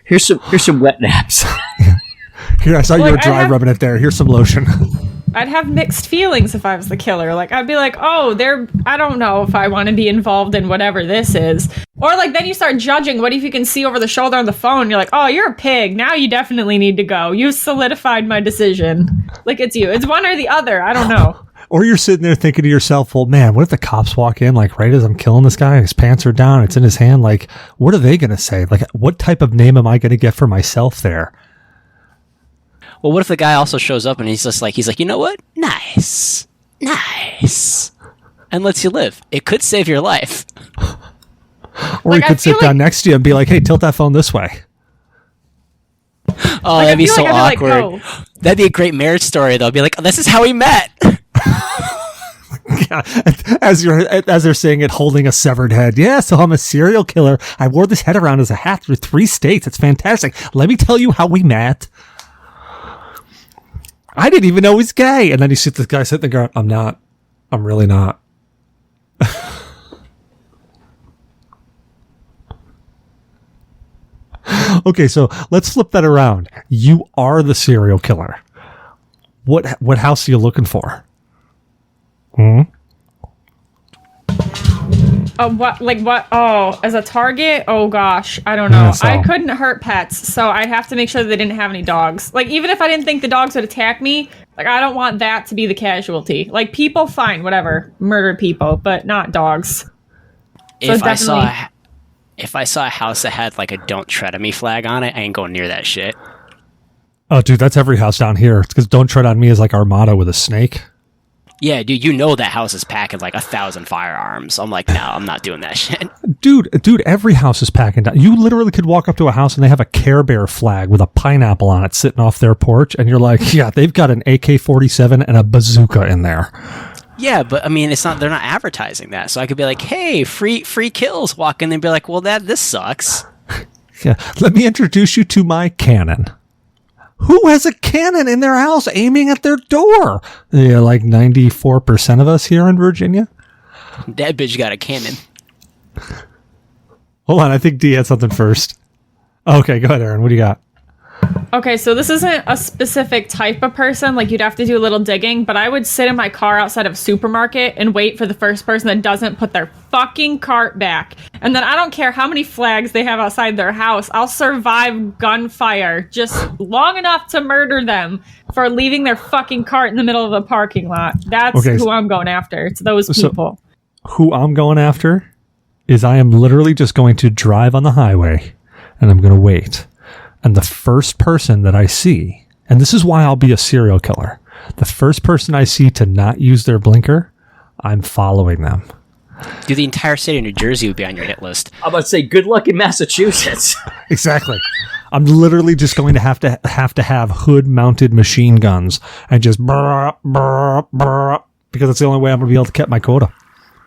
B: Here's some wet naps.
A: Here, I saw you were dry rubbing it there. Here's some lotion.
C: I'd have mixed feelings if I was the killer. Like, I'd be like, oh, I don't know if I want to be involved in whatever this is. Or, like, then you start judging. What if you can see over the shoulder on the phone? You're like, oh, you're a pig. Now you definitely need to go. You've solidified my decision. Like, it's you. It's one or the other. I don't know.
A: Or you're sitting there thinking to yourself, well, man, what if the cops walk in, like, right as I'm killing this guy? His pants are down. It's in his hand. Like, what are they going to say? Like, what type of name am I going to get for myself there?
D: Well, what if the guy also shows up and he's like, you know what? Nice. And lets you live. It could save your life.
A: Or he could sit down next to you and be like, hey, tilt that phone this way.
D: Oh, that'd be so awkward. That'd be a great marriage story, though. Be like, oh, this is how we met.
A: Yeah, as they're saying it, holding a severed head. Yeah, so I'm a serial killer. I wore this head around as a hat through 3 states. It's fantastic. Let me tell you how we met. I didn't even know he's gay. And then you see this guy sitting there going, I'm not. I'm really not. Okay, so let's flip that around. You are the serial killer. What house are you looking for?
C: What? Oh, as a target? Oh gosh, I don't know.
A: Yeah, so.
C: I couldn't hurt pets, so I'd have to make sure they didn't have any dogs. Like, even if I didn't think the dogs would attack me, like, I don't want that to be the casualty. Like, people, fine, whatever, murder people, but not dogs.
D: If I saw If I saw a house that had like a "Don't Tread on Me" flag on it, I ain't going near that shit.
A: Oh, dude, that's every house down here. It's because "Don't Tread on Me" is like our motto with a snake.
D: Yeah, dude, you know that house is packing like 1,000 firearms. I'm like, no, I'm not doing that shit.
A: Dude, every house is packing down. You literally could walk up to a house and they have a Care Bear flag with a pineapple on it sitting off their porch, and you're like, yeah, they've got an AK-47 and a bazooka in there.
D: Yeah, but I mean, they're not advertising that. So I could be like, hey, free kills. Walk in and be like, well, this sucks.
A: Yeah, let me introduce you to my cannon. Who has a cannon in their house aiming at their door? Yeah, like 94% of us here in Virginia.
D: That bitch got a cannon.
A: Hold on, I think D had something first. Okay, go ahead, Erin. What do you got?
C: Okay, so this isn't a specific type of person. Like, you'd have to do a little digging, but I would sit in my car outside of a supermarket and wait for the first person that doesn't put their fucking cart back. And then I don't care how many flags they have outside their house. I'll survive gunfire just long enough to murder them for leaving their fucking cart in the middle of the parking lot. That's who I'm going after. It's those people.
A: So, who I'm going after is I am literally just going to drive on the highway and I'm going to wait. And the first person that I see, and this is why I'll be a serial killer, the first person I see to not use their blinker, I'm following them.
D: Dude, the entire state of New Jersey would be on your hit list.
B: I'm about to say, good luck in Massachusetts.
A: Exactly. I'm literally just going to have hood-mounted machine guns and just brr, brr, brr, because it's the only way I'm going to be able to get my quota.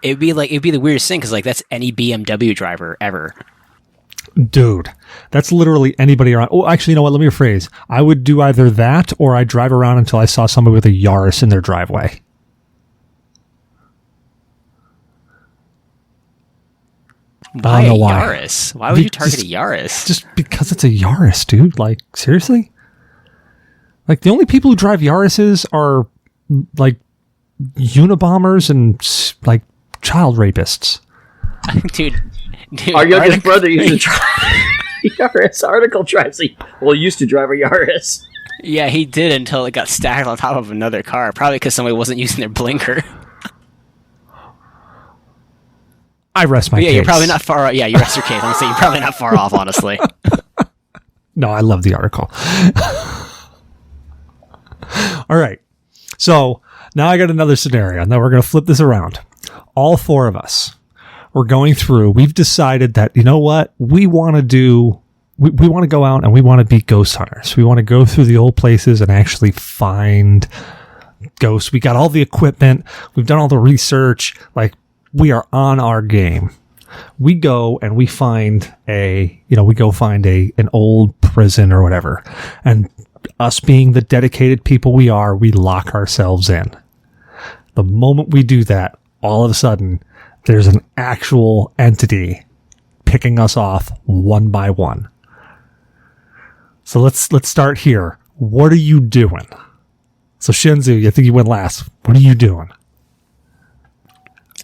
D: It'd be the weirdest thing, because like that's any BMW driver ever.
A: Dude, that's literally anybody around. Oh, actually, you know what? Let me rephrase. I would do either that or I drive around until I saw somebody with a Yaris in their driveway.
D: Why a Yaris? Why would you target a Yaris?
A: Just because it's a Yaris, dude. Like, seriously? Like, the only people who drive Yarises are, like, Unabombers and, like, child rapists.
D: Dude,
B: our youngest brother used to drive a Yaris. Article drives used to drive a Yaris.
D: Yeah, he did until it got stacked on top of another car. Probably because somebody wasn't using their blinker.
A: I rest my case.
D: Yeah, you're probably not far off. Yeah, you rest your case. I'm going to say you're probably not far off, honestly.
A: No, I love the article. All right. So now I got another scenario. Now we're going to flip this around. All four of us. We're going through. We've decided that, you know what? We want to do. We want to go out and we want to be ghost hunters. We want to go through the old places and actually find ghosts. We got all the equipment. We've done all the research. Like, we are on our game. We go and we find an old prison or whatever. And us being the dedicated people we are, we lock ourselves in. The moment we do that, all of a sudden, there's an actual entity picking us off one by one. So let's start here. What are you doing? So Shinzu, I think you went last. What are you doing?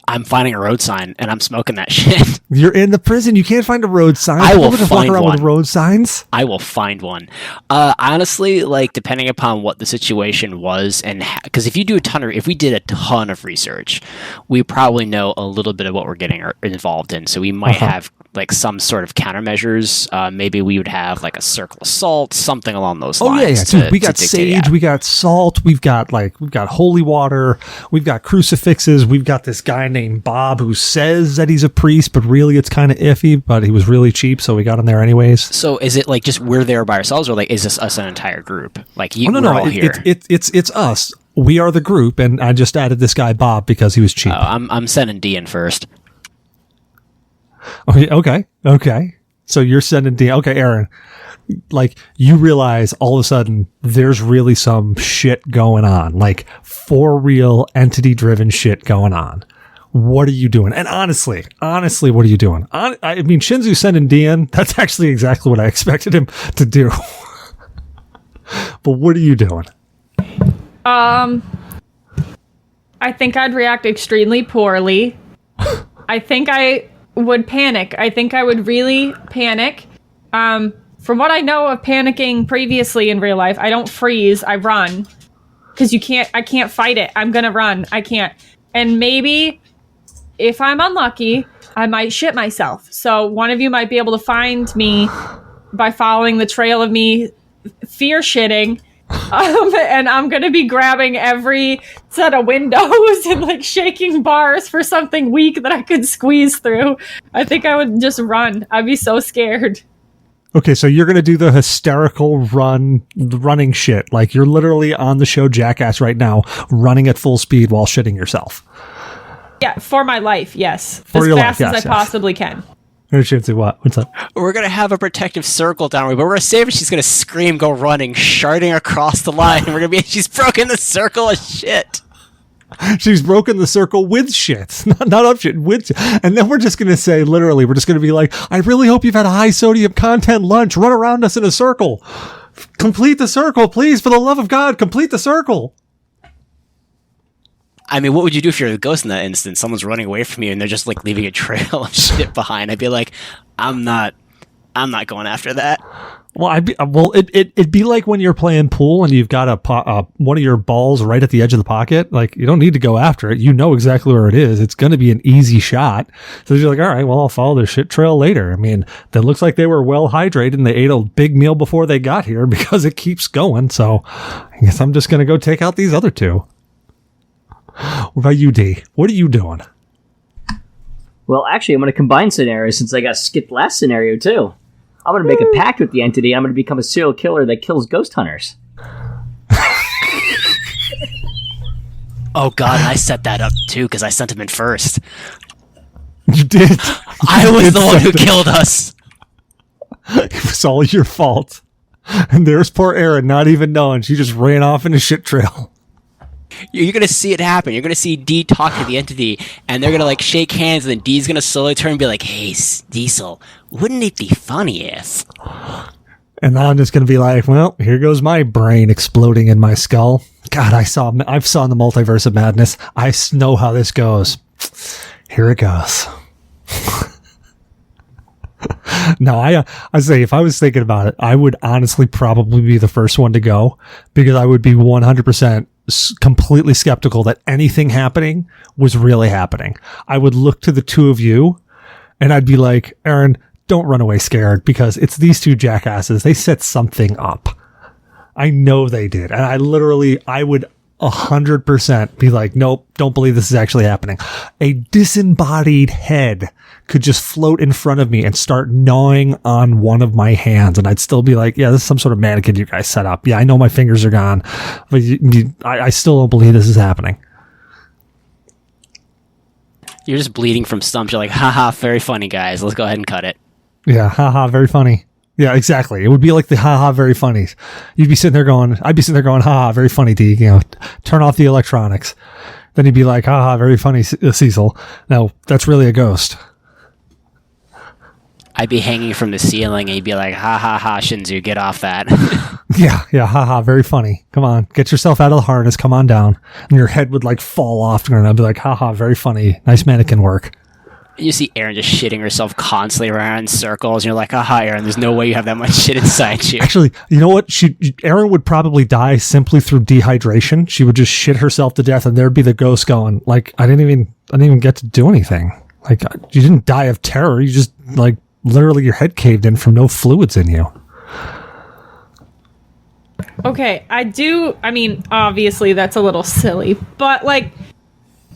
D: I'm finding a road sign and I'm smoking that shit.
A: You're in the prison. You can't find a road sign.
D: I will
A: just
D: find
A: walk around
D: one.
A: with road signs.
D: I will find one. Honestly, like depending upon what the situation was, and because if we did a ton of research, we probably know a little bit of what we're getting involved in. So we might have like some sort of countermeasures. Maybe we would have like a circle of salt, something along those lines.
A: Dude, we got sage, we got salt, we've got holy water, we've got crucifixes, we've got this guy named Bob who says that he's a priest, but really it's kind of iffy, but he was really cheap, so we got him there anyways.
D: So is it like just we're there by ourselves, or like is this us an entire group? Like we're all here.
A: It's us. We are the group, and I just added this guy Bob because he was cheap.
D: Oh, I'm sending D in first.
A: Okay. So you're sending D. Okay, Erin. Like, you realize all of a sudden there's really some shit going on. Like, for real entity-driven shit going on. What are you doing? And honestly, what are you doing? I mean, Shinzu sending D in, that's actually exactly what I expected him to do. But what are you doing?
C: I think I'd react extremely poorly. I think I would panic. I think I would really panic. From what I know of panicking previously in real life, I don't freeze, I run. Because I can't fight it. I'm gonna run. I can't. And maybe, if I'm unlucky, I might shit myself. So one of you might be able to find me by following the trail of me fear shitting. And I'm going to be grabbing every set of windows and like shaking bars for something weak that I could squeeze through. I think I would just run. I'd be so scared.
A: Okay, so you're going to do the hysterical running shit. Like you're literally on the show Jackass right now, running at full speed while shitting yourself.
C: Yeah, for my life, yes.
A: For
C: as fast as I possibly can.
A: Shinzu, what? What's up?
D: We're going to have a protective circle down here, but we're going to save her. She's going to scream, go running, sharding across the line. We're going to be, she's broken the circle of shit.
A: She's broken the circle with shit, not up shit, with shit. And then we're just going to say, literally, we're just going to be like, I really hope you've had a high sodium content lunch. Run around us in a circle. Complete the circle, please. For the love of God, complete the circle.
D: I mean, what would you do if you're a ghost in that instance? Someone's running away from you and they're just like leaving a trail of shit behind. I'd be like, I'm not going after that.
A: Well, it'd be like when you're playing pool and you've got one of your balls right at the edge of the pocket. Like, you don't need to go after it. You know exactly where it is. It's going to be an easy shot. So you're like, all right, well, I'll follow the shit trail later. I mean, that looks like they were well hydrated and they ate a big meal before they got here because it keeps going. So I guess I'm just going to go take out these other two. What about you, D? What are you doing?
B: Well, actually, I'm going to combine scenarios since I got skipped last scenario, too. I'm going to make a pact with the entity. I'm going to become a serial killer that kills ghost hunters.
D: Oh, God, I set that up, too, because I sent him in first.
A: You did.
D: I was the one who killed us.
A: It was all your fault. And there's poor Erin, not even knowing. She just ran off in a shit trail.
D: You're going to see it happen. You're going to see D talk to the entity, and they're going to, like, shake hands, and then D's going to slowly turn and be like, hey, Cecil, wouldn't it be funny if...
A: And I'm just going to be like, well, here goes my brain exploding in my skull. God, I've saw in the Multiverse of Madness. I know how this goes. Here it goes. No, I say if I was thinking about it, I would honestly probably be the first one to go because I would be 100% completely skeptical that anything happening was really happening. I would look to the two of you and I'd be like, Erin, don't run away scared because it's these two jackasses. They set something up. I know they did. And I would 100% be like, nope, don't believe this is actually happening. A disembodied head could just float in front of me and start gnawing on one of my hands. And I'd still be like, yeah, this is some sort of mannequin you guys set up. Yeah, I know my fingers are gone, but I still don't believe this is happening.
D: You're just bleeding from stumps. You're like, haha, very funny, guys. Let's go ahead and cut it.
A: Yeah, haha, very funny. Yeah, exactly. It would be like the haha, very funny. I'd be sitting there going, haha, very funny, D. You know, turn off the electronics. Then he'd be like, haha, very funny, Cecil. No, that's really a ghost.
D: I'd be hanging from the ceiling and he'd be like, ha ha ha, Shinzu, get off that.
A: Yeah, haha, very funny. Come on, get yourself out of the harness, come on down. And your head would like fall off and I'd be like, haha, very funny. Nice mannequin work.
D: You see Erin just shitting herself constantly around in circles, and you're like, aha, Erin, there's no way you have that much shit inside you.
A: Actually, you know what? Erin would probably die simply through dehydration. She would just shit herself to death, and there'd be the ghost going, like, I didn't even get to do anything. Like, you didn't die of terror. You just, like, literally your head caved in from no fluids in you.
C: Okay, I mean, obviously that's a little silly, but, like,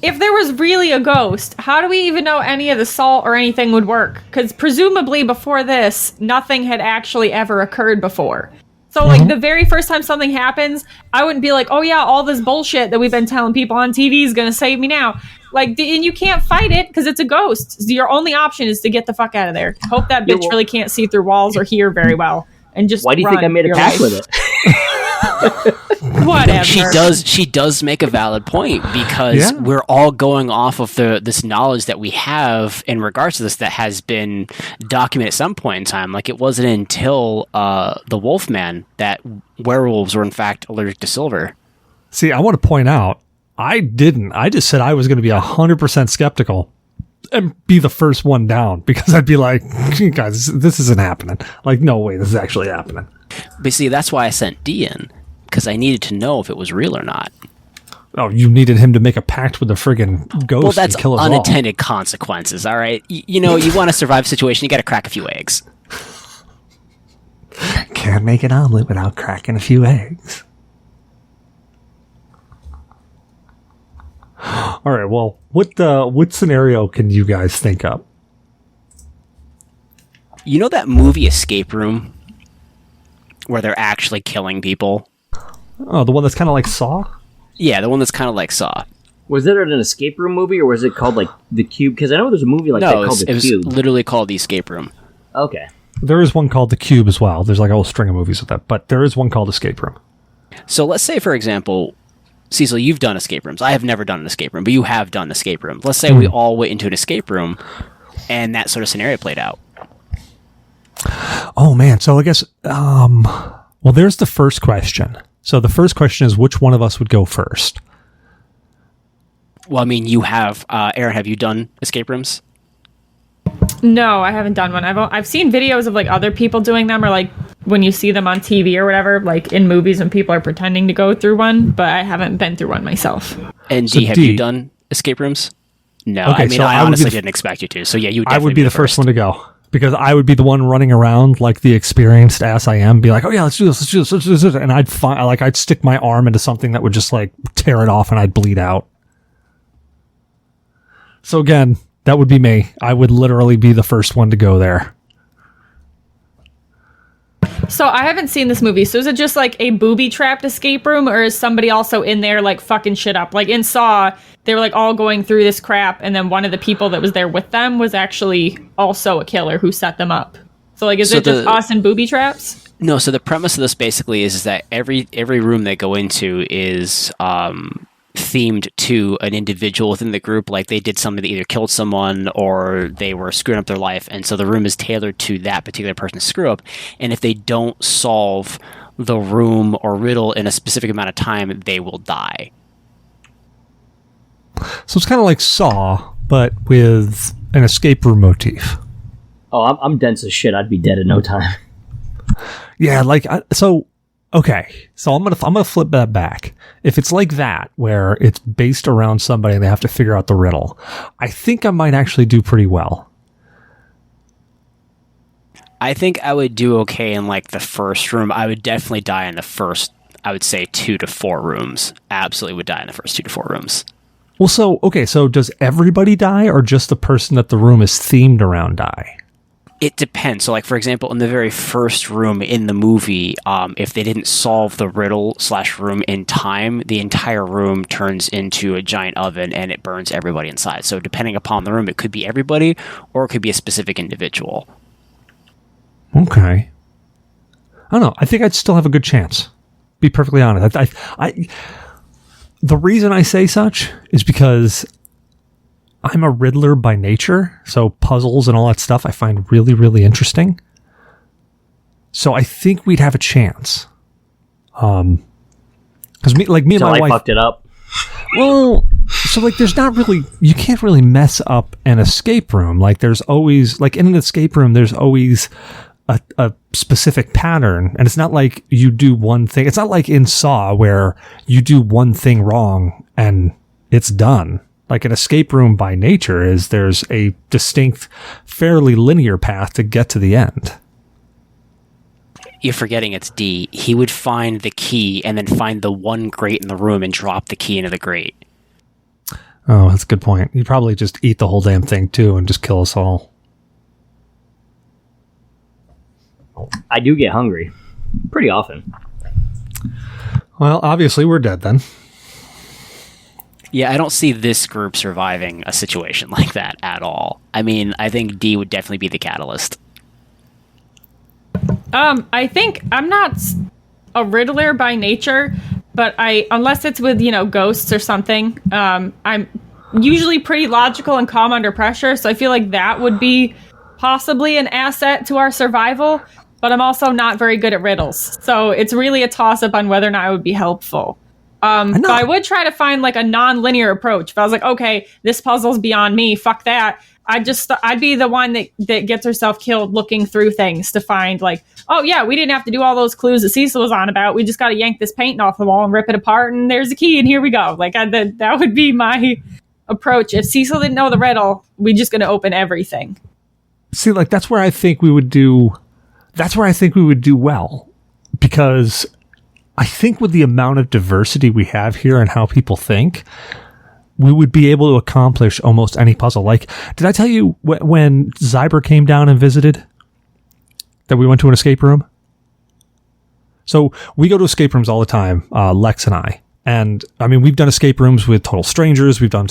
C: if there was really a ghost, how do we even know any of the salt or anything would work? Because presumably before this, nothing had actually ever occurred before. So, like, the very first time something happens, I wouldn't be like, oh yeah, all this bullshit that we've been telling people on TV is going to save me now. Like, and you can't fight it because it's a ghost. So your only option is to get the fuck out of there. Hope that bitch really can't see through walls or hear very well. And just
B: why do you think I made a pact with it?
C: Whatever.
D: She does make a valid point because we're all going off of this knowledge that we have in regards to this that has been documented at some point in time. Like, it wasn't until the Wolfman that werewolves were in fact allergic to silver.
A: See, I want to point out, I didn't. I just said I was going to be 100% skeptical and be the first one down because I'd be like, guys, this isn't happening. Like, no way, this is actually happening.
D: But see, that's why I sent D in, because I needed to know if it was real or not.
A: Oh, you needed him to make a pact with the friggin' ghost
D: Well, that's
A: and kill us
D: unintended consequences, all right? You know, you want to survive a situation, you got to crack a few eggs.
A: all. Can't make an omelet without cracking a few eggs. All right, well, what scenario can you guys think of?
D: You know that movie Escape Room? Where they're actually killing people?
A: Oh, the one that's kind of like Saw?
D: Yeah, the one that's kind of like Saw.
B: Was it an escape room movie, or was it called like The Cube? Because I know there's a movie like that called The
D: it was
B: Cube.
D: literally called The Escape Room.
B: Okay.
A: There is one called The Cube as well. There's like a whole string of movies with that, but there is one called Escape Room.
D: So let's say, for example, Cecil, you've done escape rooms. I have never done an escape room, but you have done escape room. Let's say we all went into an escape room, and that sort of scenario played out.
A: Oh man, so I guess well, there's the first question. So the first question is which one of us would go first?
D: Well, I mean, you have Erin. Have you done escape rooms?
C: No, I haven't done one. I've seen videos of like other people doing them, or like when you see them on TV or whatever, like in movies when people are pretending to go through one, but I haven't been through one myself.
D: And
A: So
D: have
A: D,
D: you done escape rooms? No,
A: Okay,
D: I mean,
A: so
D: I
A: I would be
D: honestly
A: the-
D: didn't expect you to. So yeah, you would
A: I
D: definitely
A: would be the first one to go because I would be the one running around like the experienced ass I am, be like, "Oh yeah, let's do this," and I'd stick my arm into something that would just like tear it off, and I'd bleed out. So again, that would be me. I would literally be the first one to go there.
C: So I haven't seen this movie. So is it just like a booby-trapped escape room, or is somebody also in there like fucking shit up? Like in Saw, they were like all going through this crap, and then one of the people that was there with them was actually also a killer who set them up. So like, is
D: So
C: it just us and booby traps?
D: No, so the premise of this basically is that every room they go into is themed to an individual within the group. Like they did something that either killed someone or they were screwing up their life, and so the room is tailored to that particular person's screw up. And if they don't solve the room or riddle in a specific amount of time, they will die.
A: So it's kind of like Saw, but with an escape room motif.
B: Oh, I'm dense as shit. I'd be dead in no time.
A: Yeah, okay. So I'm gonna flip that back. If it's like that, where it's based around somebody and they have to figure out the riddle, I think I might actually do pretty well.
D: I think I would do okay in like the first room. I would definitely die in the first, I would say 2 to 4 rooms. Absolutely would die in the first 2 to 4 rooms.
A: Well, so does everybody die, or just the person that the room is themed around die?
D: It depends. So, like, for example, in the very first room in the movie, if they didn't solve the riddle/room in time, the entire room turns into a giant oven and it burns everybody inside. So, depending upon the room, it could be everybody or it could be a specific individual.
A: Okay. I don't know. I think I'd still have a good chance. Be perfectly honest. The reason I say such is because I'm a Riddler by nature, so puzzles and all that stuff I find really, really interesting. So I think we'd have a chance. Because me and my wife
B: fucked it up.
A: Well, so like there's not really, you can't really mess up an escape room. Like there's always, like in an escape room, there's always a specific pattern, and it's not like you do one thing. It's not like in Saw where you do one thing wrong and it's done. Like an escape room by nature is there's a distinct, fairly linear path to get to the end.
D: You're forgetting it's D. He would find the key and then find the one grate in the room and drop the key into the grate.
A: Oh, that's a good point. You'd probably just eat the whole damn thing too and just kill us all.
B: I do get hungry pretty often.
A: Well, obviously we're dead then.
D: Yeah, I don't see this group surviving a situation like that at all. I mean, I think D would definitely be the catalyst.
C: I think I'm not a Riddler by nature, but unless it's with, ghosts or something, I'm usually pretty logical and calm under pressure, so I feel like that would be possibly an asset to our survival, but I'm also not very good at riddles, so it's really a toss-up on whether or not it would be helpful. But I would try to find like a non-linear approach. If I was like, okay, this puzzle's beyond me, fuck that. I'd be the one that gets herself killed looking through things to find like, oh yeah, we didn't have to do all those clues that Cecil was on about. We just got to yank this paint off the wall and rip it apart, and there's a key, and here we go. Like that would be my approach. If Cecil didn't know the riddle, we're just going to open everything.
A: See, like that's where I think we would do. That's where I think we would do well, because I think with the amount of diversity we have here and how people think, we would be able to accomplish almost any puzzle. Like, did I tell you when Zyber came down and visited that we went to an escape room? So we go to escape rooms all the time, Lex and I. And I mean, we've done escape rooms with total strangers. We've done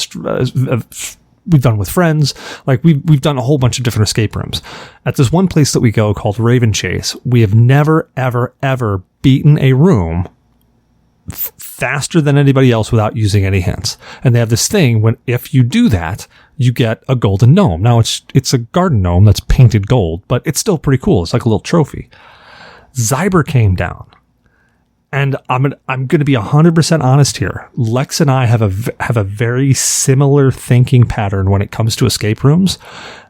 A: with friends. Like we've done a whole bunch of different escape rooms. At this one place that we go called Raven Chase, we have never, ever, ever beaten a room faster than anybody else without using any hints. And they have this thing when if you do that, you get a golden gnome. Now it's a garden gnome that's painted gold, but it's still pretty cool. It's like a little trophy. Zyber came down, and I'm going to be 100% honest here. Lex and I have a very similar thinking pattern when it comes to escape rooms.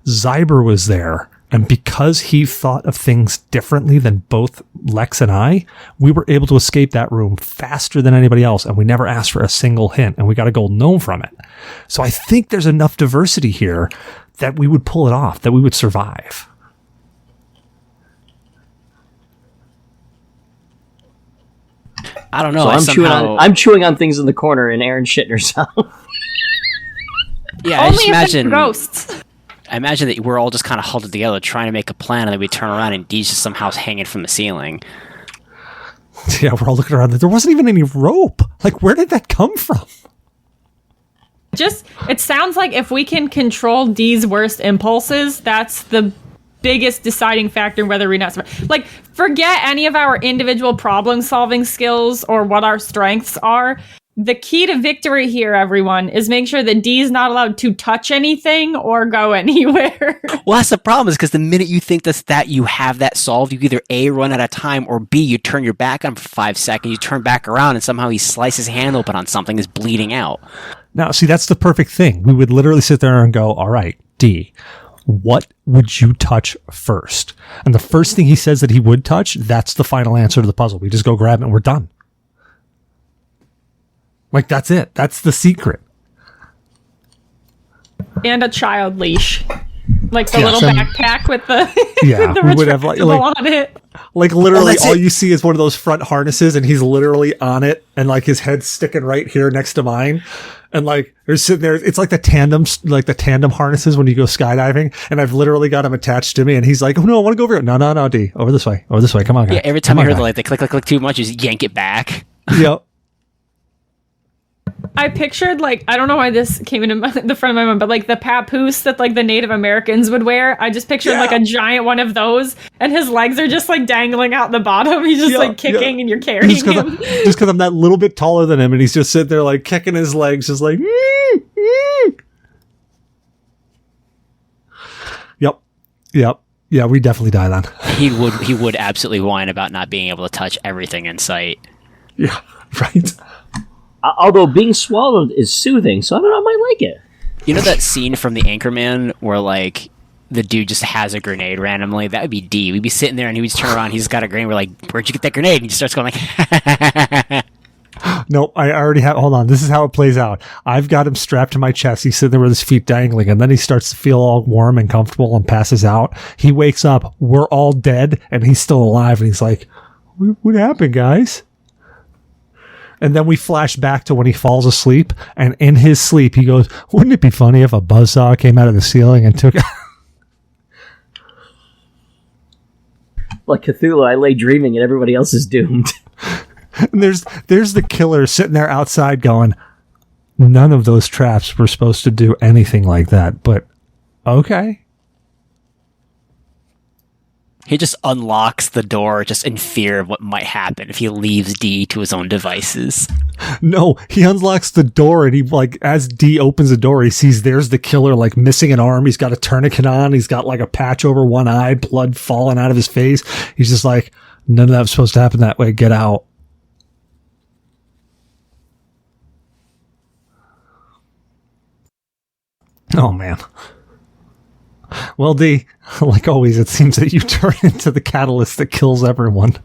A: Zyber was there, and because he thought of things differently than both Lex and I, we were able to escape that room faster than anybody else, and we never asked for a single hint, and we got a golden gnome from it. So I think there's enough diversity here that we would pull it off, that we would survive.
D: I don't know.
B: So I'm chewing on things in the corner, and Erin shitting herself.
D: Yeah,
C: Only
D: I just imagine
C: ghosts.
D: I imagine that we're all just kind of huddled together trying to make a plan, and then we turn around and Dee's just somehow hanging from the ceiling.
A: Yeah, we're all looking around. There wasn't even any rope. Like, where did that come from?
C: It sounds like if we can control Dee's worst impulses, that's the biggest deciding factor in whether we're not survive. Like, forget any of our individual problem-solving skills or what our strengths are. The key to victory here, everyone, is make sure that Dee's not allowed to touch anything or go anywhere.
D: Well, that's the problem, is because the minute you think that you have that solved, you either A, run out of time, or B, you turn your back on him for 5 seconds, you turn back around, and somehow he slices his hand open on something, is bleeding out.
A: Now, see, that's the perfect thing. We would literally sit there and go, all right, D, what would you touch first? And the first thing he says that he would touch, that's the final answer to the puzzle. We just go grab it and we're done. Like, that's it. That's the secret.
C: And a child leash. Like the little backpack with the, the
A: we would have like
C: on it.
A: Like literally all you see is one of those front harnesses and he's literally on it and like his head's sticking right here next to mine. And like they're sitting there, it's like the tandem harnesses when you go skydiving. And I've literally got him attached to me and he's like, oh no, I want to go over here. No, D, over this way. Come on, guy.
D: Yeah, every time I heard the click too much, you just yank it back.
A: Yep.
C: I pictured, like, I don't know why this came into the front of my mind, but like the papoose that like the Native Americans would wear. I just pictured like a giant one of those, and his legs are just like dangling out the bottom. He's just like kicking, and you're carrying him.
A: Just because I'm that little bit taller than him, and he's just sitting there like kicking his legs, just like. Yep. Yeah, we definitely die then.
D: He would absolutely whine about not being able to touch everything in sight.
A: Yeah, right.
B: Although being swallowed is soothing, so I don't know, I might like it.
D: You know that scene from The Anchorman where, like, the dude just has a grenade randomly? That would be D. We'd be sitting there and he would turn around, he's got a grenade, we're like, where'd you get that grenade? And he starts going like,
A: Nope, I already have, hold on, this is how it plays out. I've got him strapped to my chest, he's sitting there with his feet dangling, and then he starts to feel all warm and comfortable and passes out. He wakes up, we're all dead, and he's still alive, and he's like, what happened, guys? And then we flash back to when he falls asleep, and in his sleep, he goes, wouldn't it be funny if a buzzsaw came out of the ceiling and took...
B: Like Cthulhu, I lay dreaming and everybody else is doomed.
A: And there's the killer sitting there outside going, none of those traps were supposed to do anything like that, but okay.
D: He just unlocks the door just in fear of what might happen if he leaves D to his own devices.
A: No, he unlocks the door and he, like, as D opens the door, he sees there's the killer, like, missing an arm. He's got a tourniquet on. He's got, like, a patch over one eye, blood falling out of his face. He's just like, none of that was supposed to happen that way. Get out. Oh, man. Well, D, like always, it seems that you turn into the catalyst that kills everyone.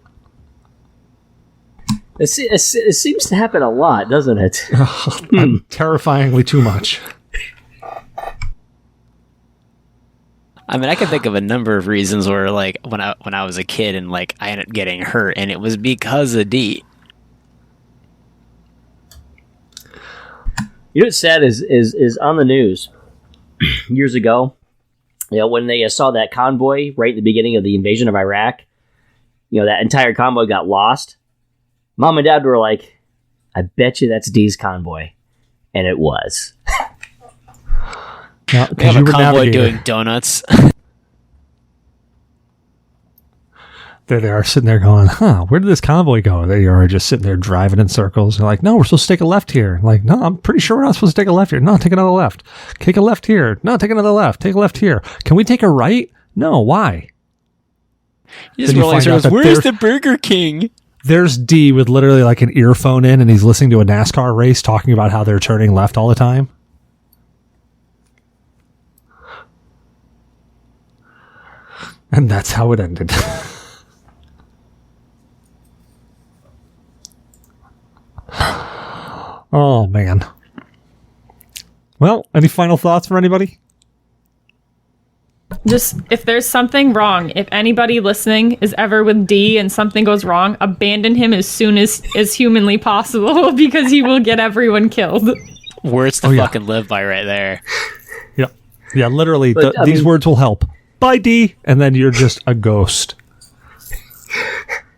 B: It seems to happen a lot, doesn't it?
A: Terrifyingly too much.
D: I mean, I can think of a number of reasons where, like, when I was a kid and, like, I ended up getting hurt, and it was because of D.
B: You know what's sad is on the news years ago, when they saw that convoy right at the beginning of the invasion of Iraq, that entire convoy got lost. Mom and Dad were like, I bet you that's D's convoy. And it was.
A: Yeah,
D: we have a convoy doing donuts.
A: There they are sitting there going, where did this convoy go? They are just sitting there driving in circles. They're like, no, we're supposed to take a left here. Like, no, I'm pretty sure we're not supposed to take a left here. No, take another left. Take a left here. No, take another left. Take a left here. Can we take a right? No, why?
D: Where's the Burger King?
A: There's D with literally like an earphone in, and he's listening to a NASCAR race talking about how they're turning left all the time. And that's how it ended. Oh, man. Well, any final thoughts from anybody?
C: Just, if there's something wrong, if anybody listening is ever with D and something goes wrong, abandon him as soon as humanly possible, because he will get everyone killed.
D: Words to fucking live by right there.
A: Yep. Yeah, literally, these words will help. Bye, D. And then you're just a ghost.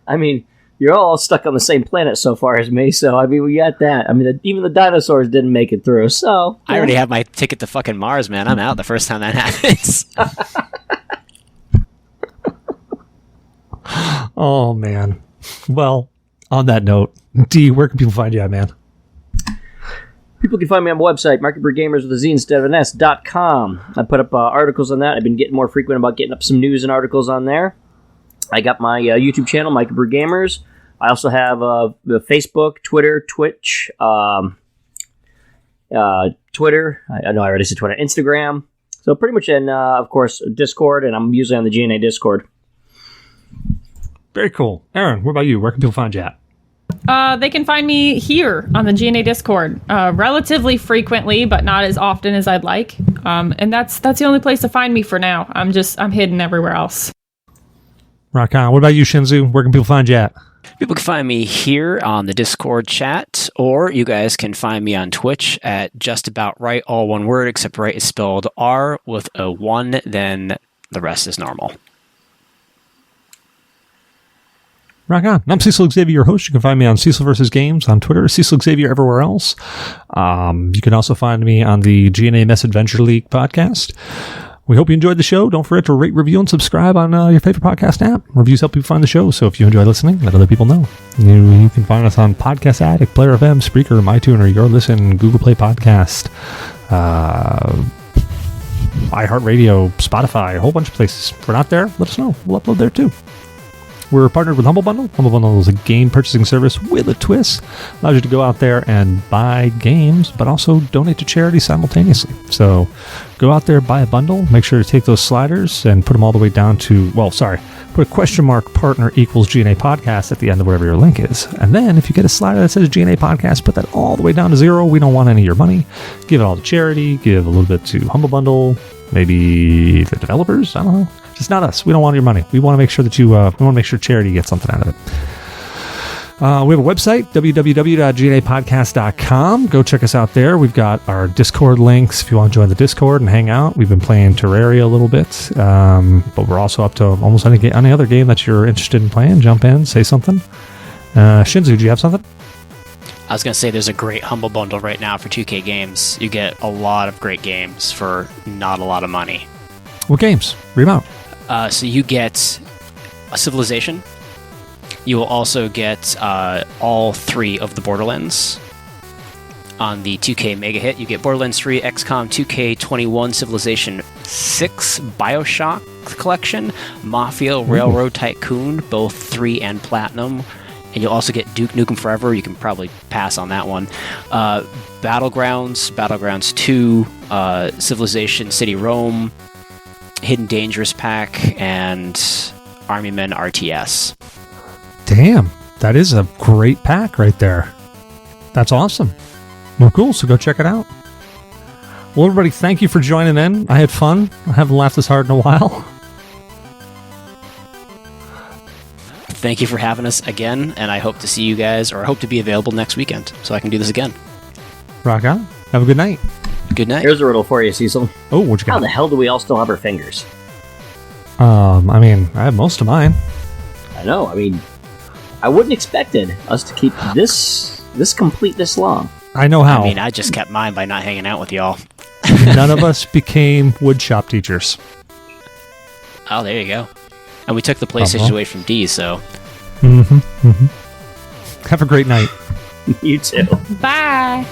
B: I mean, you're all stuck on the same planet so far as me, so, I mean, we got that. I mean, even the dinosaurs didn't make it through, so...
D: I already have my ticket to fucking Mars, man. I'm out the first time that happens.
A: Oh, man. Well, on that note, D, where can people find you at, man?
B: People can find me on my website, Microbrew Gamerz with a Z instead of an S.com. I put up articles on that. I've been getting more frequent about getting up some news and articles on there. I got my YouTube channel, Microbrew Gamerz. I also have the Facebook, Twitter, Twitch, Twitter. I know I already said Twitter, Instagram. So pretty much, and of course, Discord, and I'm usually on the G.N.A. Discord.
A: Very cool. Erin, what about you? Where can people find you at?
C: They can find me here on the G.N.A. Discord relatively frequently, but not as often as I'd like. And that's the only place to find me for now. I'm hidden everywhere else.
A: Rock on. What about you, Shinzu? Where can people find you at?
D: People can find me here on the Discord chat, or you guys can find me on Twitch at just about right, all one word, except right is spelled R with a 1, then the rest is normal.
A: Rock on. I'm Cecil Xavier, your host. You can find me on Cecil vs. Games on Twitter, Cecil Xavier everywhere else. You can also find me on the G.N.A. Mess Adventure League podcast. We hope you enjoyed the show. Don't forget to rate, review, and subscribe on your favorite podcast app. Reviews help people find the show, so if you enjoy listening, let other people know. You can find us on Podcast Addict, Player FM, Spreaker, MyTuner, Your Listen, Google Play Podcast, iHeartRadio, Spotify, a whole bunch of places. If we're not there, let us know. We'll upload there too. We're partnered with Humble Bundle. Humble Bundle is a game purchasing service with a twist. Allows you to go out there and buy games, but also donate to charity simultaneously. So go out there, buy a bundle. Make sure to take those sliders and put them all the way down to, put a question mark partner equals G.N.A. podcast at the end of whatever your link is. And then if you get a slider that says G.N.A. podcast, put that all the way down to 0. We don't want any of your money. Give it all to charity. Give a little bit to Humble Bundle. Maybe the developers. I don't know. Just not us. We don't want your money. We want to make sure that we want to make sure charity gets something out of it. We have a website, www.gnapodcast.com. Go check us out there. We've got our Discord links if you want to join the Discord and hang out. We've been playing Terraria a little bit, but we're also up to almost any other game that you're interested in playing. Jump in, say something. Shinzu, do you have something?
D: I was going to say there's a great Humble Bundle right now for 2K games. You get a lot of great games for not a lot of money.
A: What games? Read them out.
D: So you get a Civilization. You will also get all 3 of the Borderlands. On the 2K Mega Hit, you get Borderlands 3, XCOM 2K21, Civilization 6, Bioshock Collection, Mafia, Railroad Tycoon, both 3 and Platinum, and you'll also get Duke Nukem Forever. You can probably pass on that one. Battlegrounds 2, Civilization City Rome, Hidden Dangerous Pack, and Army Men RTS.
A: Damn, that is a great pack right there. That's awesome. Well, cool. So go check it out. Well, everybody, thank you for joining in. I had fun. I haven't laughed this hard in a while.
D: Thank you for having us again, and I hope to see you guys, or I hope to be available next weekend so I can do this again.
A: Rock on. Have a good night.
D: Good night.
B: Here's a riddle for you, Cecil.
A: Oh, what you got?
B: How the hell do we all still have our fingers?
A: I mean, I have most of mine.
B: I know. I mean, I wouldn't expected us to keep this complete this long.
A: I know how.
D: I mean, I just kept mine by not hanging out with y'all.
A: None of us became woodshop teachers.
D: Oh, there you go. And we took the PlayStation away from D, so...
A: Have a great night.
B: You too.
C: Bye.